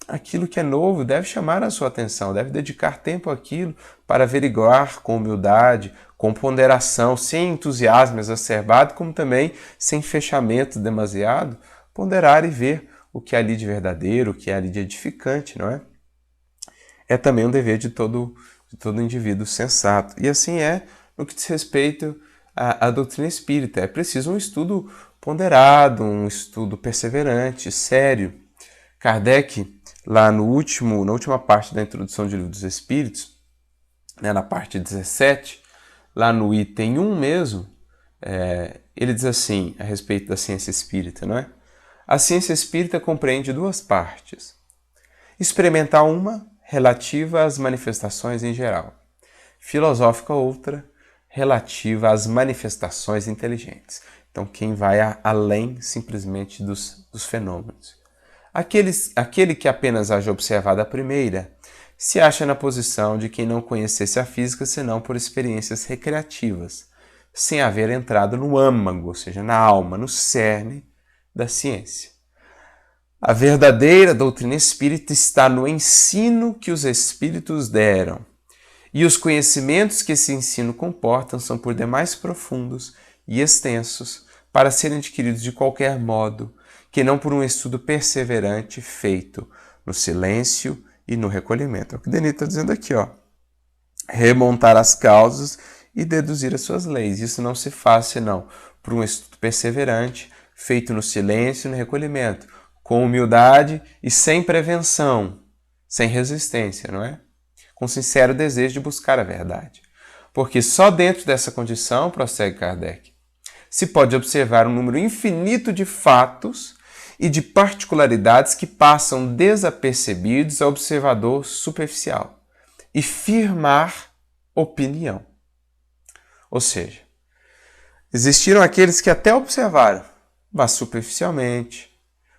aquilo que é novo deve chamar a sua atenção, deve dedicar tempo àquilo para averiguar com humildade, com ponderação, sem entusiasmo exacerbado, como também sem fechamento demasiado, ponderar e ver o que é ali de verdadeiro, o que é ali de edificante, não é? É também um dever de todo indivíduo sensato. E assim é no que diz respeito à doutrina espírita. É preciso um estudo ponderado, um estudo perseverante, sério. Kardec, lá na última parte da introdução de Livro dos Espíritos, né, na parte 17, lá no item 1 mesmo, ele diz assim, a respeito da ciência espírita, não é? A ciência espírita compreende duas partes. Experimental uma, relativa às manifestações em geral. Filosófica outra, relativa às manifestações inteligentes. Então, quem vai além simplesmente dos fenômenos. Aquele que apenas haja observado a primeira, se acha na posição de quem não conhecesse a física senão por experiências recreativas, sem haver entrado no âmago, ou seja, na alma, no cerne da ciência. A verdadeira doutrina espírita está no ensino que os espíritos deram, e os conhecimentos que esse ensino comporta são por demais profundos e extensos para serem adquiridos de qualquer modo, que não por um estudo perseverante feito no silêncio e no recolhimento. É o que Denis está dizendo aqui, ó. Remontar as causas e deduzir as suas leis. Isso não se faz senão por um estudo perseverante feito no silêncio e no recolhimento, com humildade e sem prevenção, sem resistência, não é? Com sincero desejo de buscar a verdade. Porque só dentro dessa condição, prossegue Kardec, se pode observar um número infinito de fatos e de particularidades que passam desapercebidos ao observador superficial e firmar opinião. Ou seja, existiram aqueles que até observaram, mas superficialmente,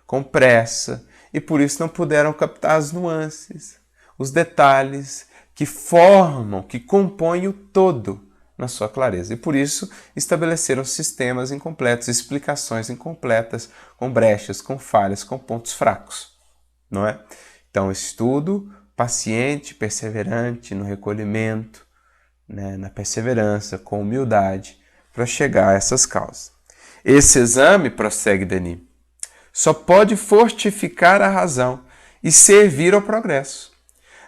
com pressa, e por isso não puderam captar as nuances, os detalhes que formam, que compõem o todo na sua clareza. E por isso estabeleceram sistemas incompletos, explicações incompletas, com brechas, com falhas, com pontos fracos, não é? Então, estudo paciente, perseverante, no recolhimento, né, na perseverança, com humildade, para chegar a essas causas. Esse exame, prossegue Denis, só pode fortificar a razão e servir ao progresso,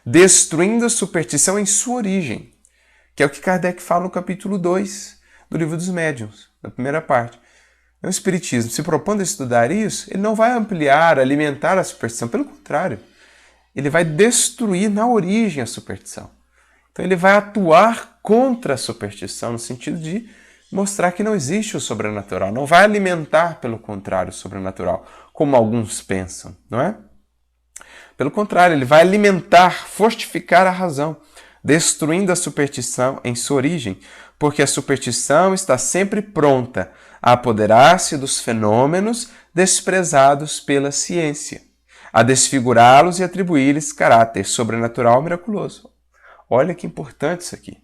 destruindo a superstição em sua origem, que é o que Kardec fala no capítulo 2 do Livro dos Médiuns, na primeira parte. O Espiritismo, se propondo a estudar isso, ele não vai ampliar, alimentar a superstição, pelo contrário, ele vai destruir na origem a superstição. Então ele vai atuar contra a superstição, no sentido de mostrar que não existe o sobrenatural, não vai alimentar, pelo contrário, o sobrenatural, como alguns pensam, não é? Pelo contrário, ele vai alimentar, fortificar a razão, destruindo a superstição em sua origem, porque a superstição está sempre pronta a apoderar-se dos fenômenos desprezados pela ciência, a desfigurá-los e atribuir-lhes caráter sobrenatural miraculoso. Olha que importante isso aqui.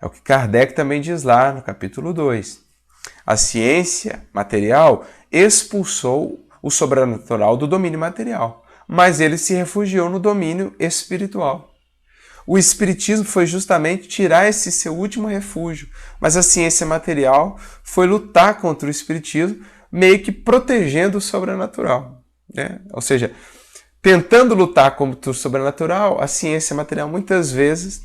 É o que Kardec também diz lá no capítulo 2. A ciência material expulsou o sobrenatural do domínio material, mas ele se refugiou no domínio espiritual. O espiritismo foi justamente tirar esse seu último refúgio, mas a ciência material foi lutar contra o espiritismo, meio que protegendo o sobrenatural, né? Ou seja, tentando lutar contra o sobrenatural, a ciência material muitas vezes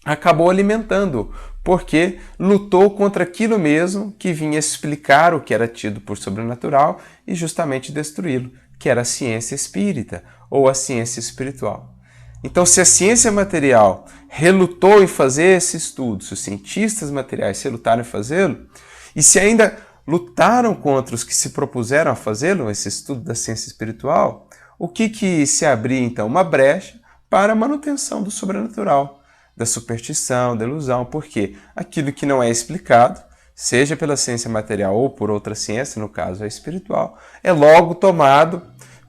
acabou alimentando, porque lutou contra aquilo mesmo que vinha explicar o que era tido por sobrenatural e justamente destruí-lo, que era a ciência espírita ou a ciência espiritual. Então, se a ciência material relutou em fazer esse estudo, se os cientistas materiais relutaram em fazê-lo, e se ainda lutaram contra os que se propuseram a fazê-lo, esse estudo da ciência espiritual, o que se abria então? Uma brecha para a manutenção do sobrenatural, da superstição, da ilusão, porque aquilo que não é explicado, seja pela ciência material ou por outra ciência, no caso a espiritual, é logo tomado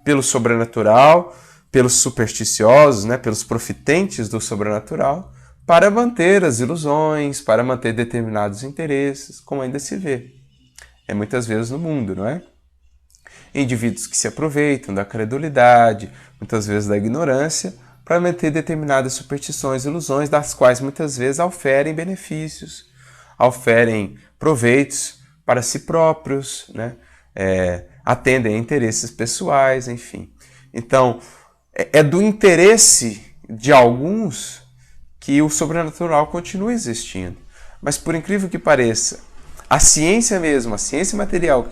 pelo sobrenatural, pelos supersticiosos, né, pelos profitentes do sobrenatural, para manter as ilusões, para manter determinados interesses, como ainda se vê. É muitas vezes no mundo, não é? Indivíduos que se aproveitam da credulidade, muitas vezes da ignorância, para manter determinadas superstições e ilusões, das quais muitas vezes auferem benefícios, auferem proveitos para si próprios, né? Atendem a interesses pessoais, enfim. Então, é do interesse de alguns que o sobrenatural continue existindo. Mas, por incrível que pareça, a ciência mesmo, a ciência material,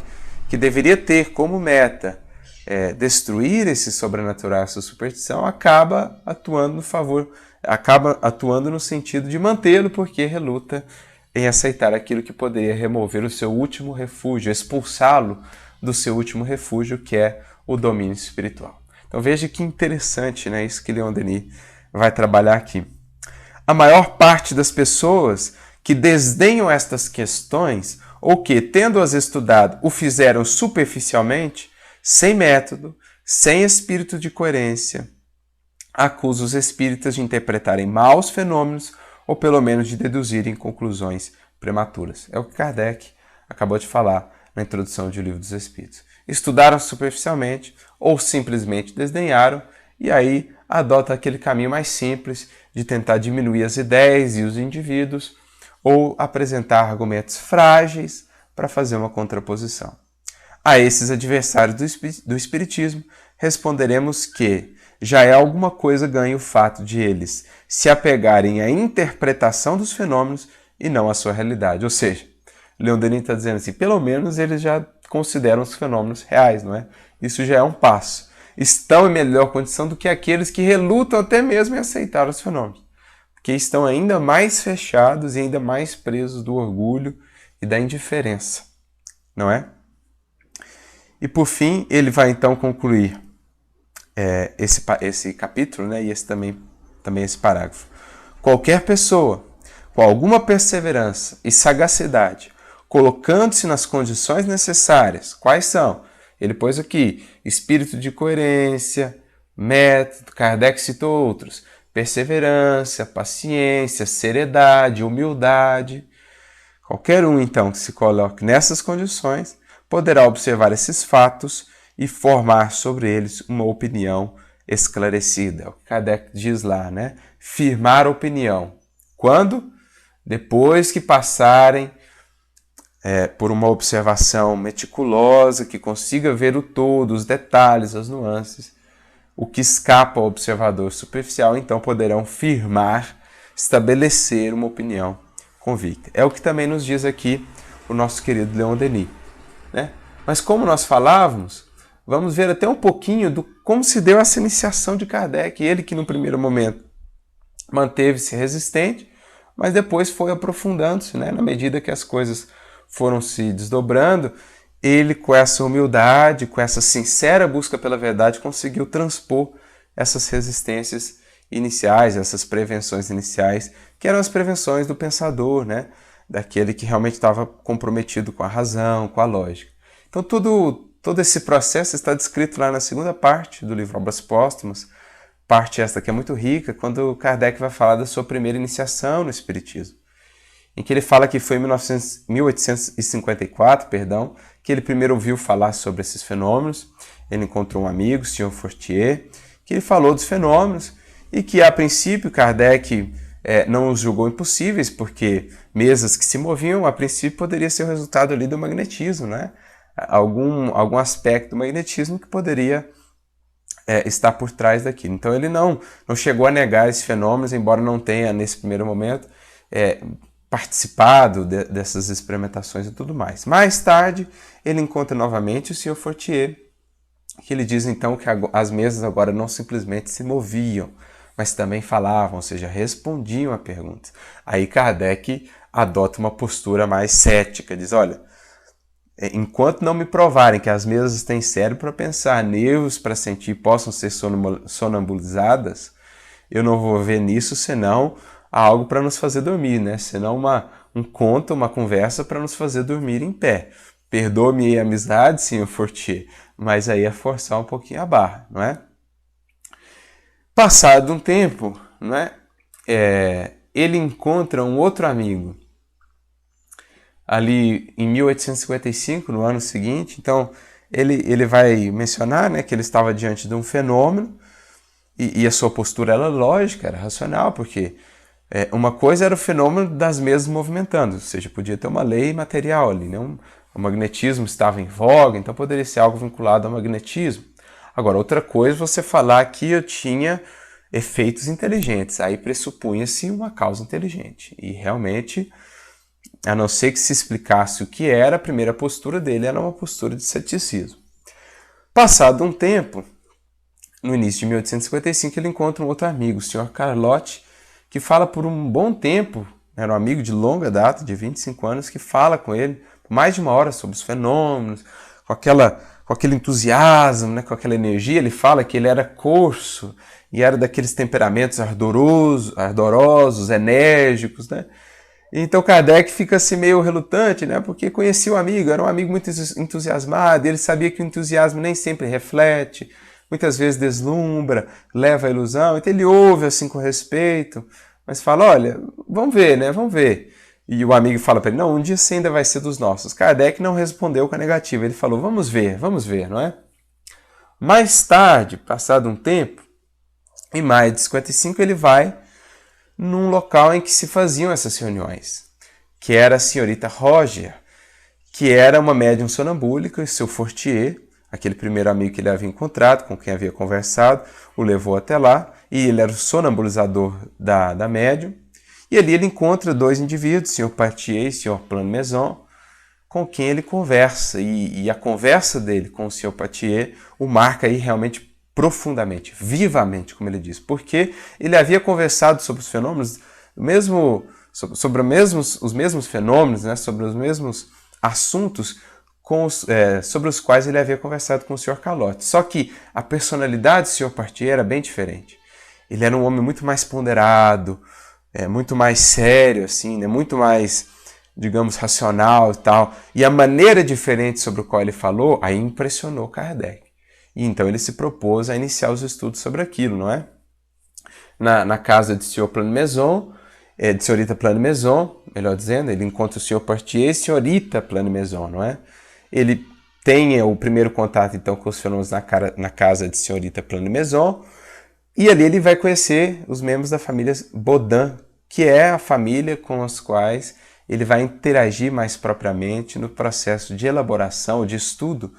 que deveria ter como meta destruir esse sobrenatural, essa superstição, acaba atuando no sentido de mantê-lo, porque reluta em aceitar aquilo que poderia remover o seu último refúgio, expulsá-lo do seu último refúgio, que é o domínio espiritual. Então veja que interessante, né, isso que Leon Denis vai trabalhar aqui. A maior parte das pessoas que desdenham estas questões, ou que, tendo-as estudado, o fizeram superficialmente, sem método, sem espírito de coerência, acusa os espíritas de interpretarem mal os fenômenos ou pelo menos de deduzirem conclusões prematuras. É o que Kardec acabou de falar na introdução do Livro dos Espíritos. Estudaram superficialmente ou simplesmente desdenharam e aí adota aquele caminho mais simples de tentar diminuir as ideias e os indivíduos ou apresentar argumentos frágeis para fazer uma contraposição. A esses adversários do Espiritismo, responderemos que já é alguma coisa ganho o fato de eles se apegarem à interpretação dos fenômenos e não à sua realidade. Ou seja, Leon Denis está dizendo assim, pelo menos eles já consideram os fenômenos reais, não é? Isso já é um passo. Estão em melhor condição do que aqueles que relutam até mesmo em aceitar os fenômenos, porque estão ainda mais fechados e ainda mais presos do orgulho e da indiferença, não é? E por fim, ele vai então concluir esse capítulo, né, e também esse parágrafo. Qualquer pessoa, com alguma perseverança e sagacidade, colocando-se nas condições necessárias, quais são? Ele pôs aqui, espírito de coerência, método, Kardec citou outros, perseverança, paciência, seriedade, humildade. Qualquer um, então, que se coloque nessas condições, poderá observar esses fatos e formar sobre eles uma opinião esclarecida. O que Kardec diz lá, né? Firmar a opinião. Quando? Depois que passarem por uma observação meticulosa, que consiga ver o todo, os detalhes, as nuances, o que escapa ao observador superficial, então poderão firmar, estabelecer uma opinião convicta. É o que também nos diz aqui o nosso querido Leon Denis, né? Mas como nós falávamos, vamos ver até um pouquinho do como se deu essa iniciação de Kardec. Ele que no primeiro momento manteve-se resistente, mas depois foi aprofundando-se, né? Na medida que as coisas foram se desdobrando, ele com essa humildade, com essa sincera busca pela verdade, conseguiu transpor essas resistências iniciais, essas prevenções iniciais, que eram as prevenções do pensador, né? Daquele que realmente estava comprometido com a razão, com a lógica. Então todo esse processo está descrito lá na segunda parte do livro Obras Póstumas, parte esta que é muito rica, quando Kardec vai falar da sua primeira iniciação no Espiritismo, em que ele fala que foi em 1854, que ele primeiro ouviu falar sobre esses fenômenos. Ele encontrou um amigo, o Sr. Fortier, que ele falou dos fenômenos e que, a princípio, Kardec não os julgou impossíveis, porque mesas que se moviam, a princípio, poderia ser o resultado ali do magnetismo, né? Algum aspecto do magnetismo que poderia estar por trás daquilo. Então ele não chegou a negar esses fenômenos, embora não tenha, nesse primeiro momento, participado dessas experimentações e tudo mais. Mais tarde, ele encontra novamente o Sr. Fortier, que ele diz então que as mesas agora não simplesmente se moviam, mas também falavam, ou seja, respondiam a perguntas. Aí Kardec adota uma postura mais cética, diz, olha, enquanto não me provarem que as mesas têm cérebro para pensar, nervos para sentir, possam ser sonambulizadas, eu não vou ver nisso senão algo para nos fazer dormir, né? Senão um conto, uma conversa para nos fazer dormir em pé. Perdoe-me a amizade, Sr. Fortier, mas aí é forçar um pouquinho a barra, não é? Passado um tempo, não é? Ele encontra um outro amigo, ali em 1855, no ano seguinte. Então, ele vai mencionar, né, que ele estava diante de um fenômeno e a sua postura era lógica, era racional, porque uma coisa era o fenômeno das mesas movimentando, ou seja, podia ter uma lei material ali, né? O magnetismo estava em voga, então poderia ser algo vinculado ao magnetismo. Agora, outra coisa é você falar que eu tinha efeitos inteligentes, aí pressupunha-se uma causa inteligente, e realmente, a não ser que se explicasse o que era, a primeira postura dele era uma postura de ceticismo. Passado um tempo, no início de 1855, ele encontra um outro amigo, o Sr. Carlotti, que fala por um bom tempo, era um amigo de longa data, de 25 anos, que fala com ele por mais de uma hora sobre os fenômenos, com aquele entusiasmo, né, com aquela energia. Ele fala que ele era corso e era daqueles temperamentos ardorosos, enérgicos, né? Então Kardec fica assim meio relutante, né? Porque conhecia o amigo, era um amigo muito entusiasmado, e ele sabia que o entusiasmo nem sempre reflete, muitas vezes deslumbra, leva à ilusão. Então ele ouve assim com respeito, mas fala, olha, vamos ver, né? Vamos ver. E o amigo fala para ele, não, um dia você ainda vai ser dos nossos. Kardec não respondeu com a negativa, ele falou, vamos ver, não é? Mais tarde, passado um tempo, em maio de 55, ele vai num local em que se faziam essas reuniões, que era a senhorita Roger, que era uma médium sonambúlica, e seu Fortier, aquele primeiro amigo que ele havia encontrado, com quem havia conversado, o levou até lá, e ele era o sonambulizador da médium, e ali ele encontra dois indivíduos, o Sr. Patier e o Sr. Plano-Maison, com quem ele conversa, e a conversa dele com o Sr. Patier o marca aí realmente profundamente, vivamente, como ele diz, porque ele havia conversado sobre os fenômenos, sobre os mesmos fenômenos, né, sobre os mesmos assuntos sobre os quais ele havia conversado com o Sr. Carlotti. Só que a personalidade do Sr. Patier era bem diferente. Ele era um homem muito mais ponderado, muito mais sério, assim, né, muito mais, digamos, racional e tal. E a maneira diferente sobre a qual ele falou, aí impressionou Kardec. E então ele se propôs a iniciar os estudos sobre aquilo, não é? Na casa de Sr. Plano-Maison, de Senhorita Plano-Maison, melhor dizendo, ele encontra o Sr. Partier e Senhorita Plano-Maison, não é? Ele tem o primeiro contato, então, com os fenômenos na casa de Senhorita Plano-Maison, e ali ele vai conhecer os membros da família Baudin, que é a família com os quais ele vai interagir mais propriamente no processo de elaboração, de estudo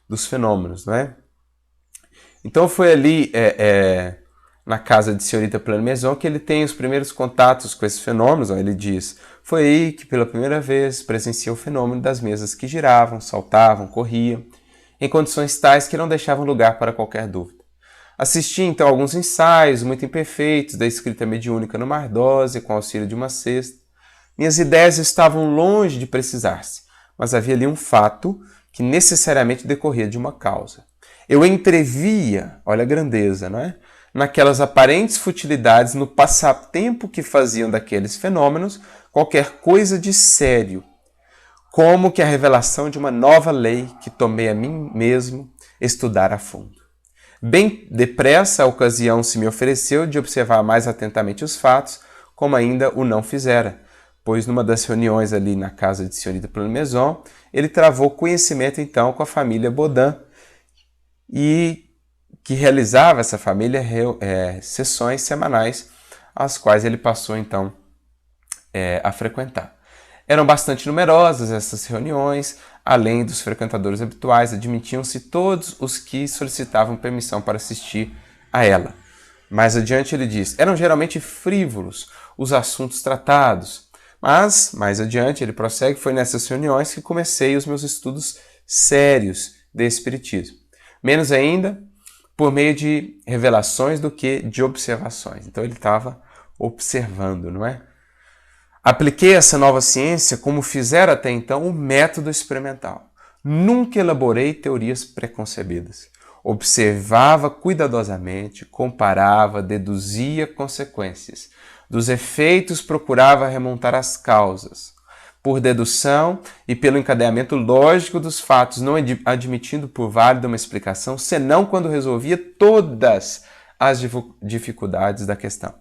dos fenômenos, não é? Então foi ali, na casa de Senhorita Plano-Maison, que ele tem os primeiros contatos com esses fenômenos. Ele diz, foi aí que pela primeira vez presenciei o fenômeno das mesas que giravam, saltavam, corriam, em condições tais que não deixavam lugar para qualquer dúvida. Assisti então a alguns ensaios muito imperfeitos da escrita mediúnica no Mardose, com auxílio de uma cesta. Minhas ideias estavam longe de precisar-se, mas havia ali um fato que necessariamente decorria de uma causa. Eu entrevia, olha a grandeza, não é? naquelas aparentes futilidades, no passatempo que faziam daqueles fenômenos qualquer coisa de sério, como que a revelação de uma nova lei que tomei a mim mesmo estudar a fundo. Bem depressa a ocasião se me ofereceu de observar mais atentamente os fatos, como ainda o não fizera, pois numa das reuniões ali na casa de Senhorita Plano-Maison, ele travou conhecimento então com a família Baudin, e que realizava essa família sessões semanais, as quais ele passou então a frequentar. Eram bastante numerosas essas reuniões, além dos frequentadores habituais, admitiam-se todos os que solicitavam permissão para assistir a ela. Mais adiante ele diz, eram geralmente frívolos os assuntos tratados, mas, mais adiante, ele prossegue, foi nessas reuniões que comecei os meus estudos sérios de Espiritismo. Menos ainda por meio de revelações do que de observações. Então ele estava observando, não é? Apliquei essa nova ciência como fizera até então o método experimental. Nunca elaborei teorias preconcebidas. Observava cuidadosamente, comparava, deduzia consequências. Dos efeitos procurava remontar as causas. Por dedução e pelo encadeamento lógico dos fatos, não admitindo por válida uma explicação, senão quando resolvia todas as dificuldades da questão.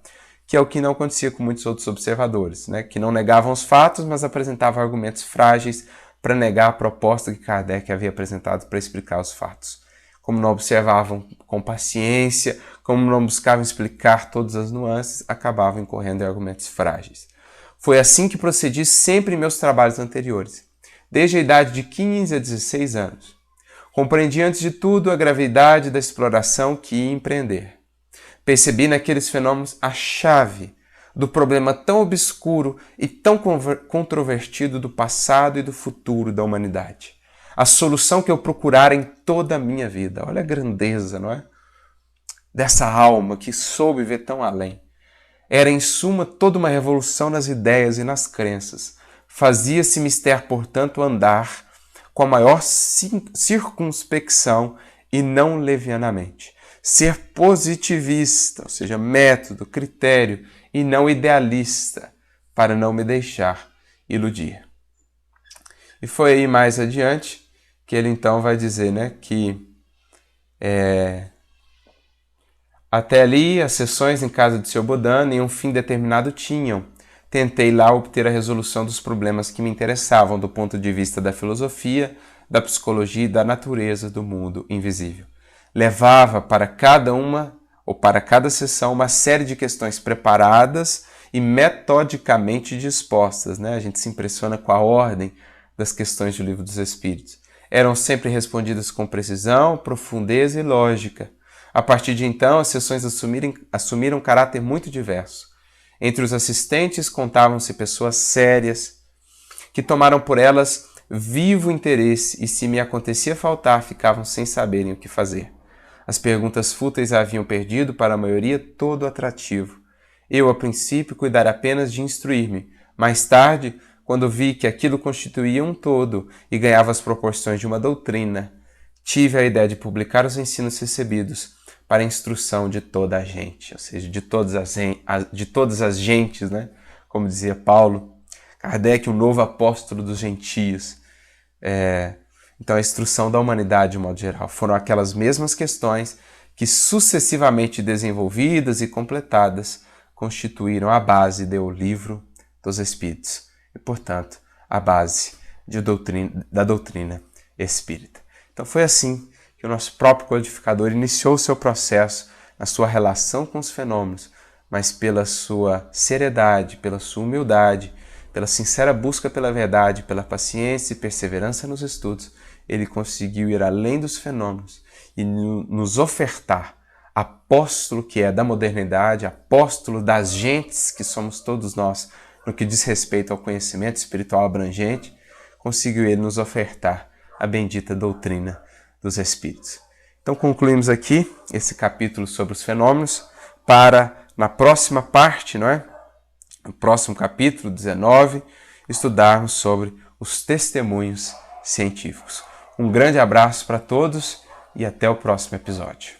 Que é o que não acontecia com muitos outros observadores, né? Que não negavam os fatos, mas apresentavam argumentos frágeis para negar a proposta que Kardec havia apresentado para explicar os fatos. Como não observavam com paciência, como não buscavam explicar todas as nuances, acabavam incorrendo em argumentos frágeis. Foi assim que procedi sempre em meus trabalhos anteriores, desde a idade de 15 a 16 anos. Compreendi antes de tudo a gravidade da exploração que ia empreender. Percebi naqueles fenômenos a chave do problema tão obscuro e tão controvertido do passado e do futuro da humanidade. A solução que eu procurara em toda a minha vida. Olha a grandeza, não é? Dessa alma que soube ver tão além. Era, em suma, toda uma revolução nas ideias e nas crenças. Fazia-se mister, portanto, andar com a maior circunspecção e não levianamente. Ser positivista, ou seja, método, critério, e não idealista, para não me deixar iludir. E foi aí mais adiante que ele então vai dizer, né, que até ali as sessões em casa de seu Baudin nenhum fim determinado tinham. Tentei lá obter a resolução dos problemas que me interessavam do ponto de vista da filosofia, da psicologia e da natureza do mundo invisível. Levava para cada sessão uma série de questões preparadas e metodicamente dispostas, né? A gente se impressiona com a ordem das questões do Livro dos Espíritos. Eram sempre respondidas com precisão, profundeza e lógica. A partir de então, as sessões assumiram um caráter muito diverso. Entre os assistentes contavam-se pessoas sérias, que tomaram por elas vivo interesse e, se me acontecia faltar, ficavam sem saberem o que fazer. As perguntas fúteis haviam perdido, para a maioria, todo o atrativo. Eu, a princípio, cuidara apenas de instruir-me. Mais tarde, quando vi que aquilo constituía um todo e ganhava as proporções de uma doutrina, tive a ideia de publicar os ensinos recebidos para a instrução de toda a gente, ou seja, de todas as gentes, né? Como dizia Paulo, Kardec, o novo apóstolo dos gentios. Então, a instrução da humanidade, de modo geral, foram aquelas mesmas questões que, sucessivamente desenvolvidas e completadas, constituíram a base do Livro dos Espíritos e, portanto, a base da doutrina espírita. Então, foi assim que o nosso próprio codificador iniciou o seu processo na sua relação com os fenômenos, mas pela sua seriedade, pela sua humildade, pela sincera busca pela verdade, pela paciência e perseverança nos estudos, ele conseguiu ir além dos fenômenos e nos ofertar, apóstolo que é da modernidade, apóstolo das gentes que somos todos nós, no que diz respeito ao conhecimento espiritual abrangente, conseguiu ele nos ofertar a bendita doutrina dos Espíritos. Então concluímos aqui esse capítulo sobre os fenômenos para, na próxima parte, não é? No próximo capítulo, 19, estudarmos sobre os testemunhos científicos. Um grande abraço para todos e até o próximo episódio.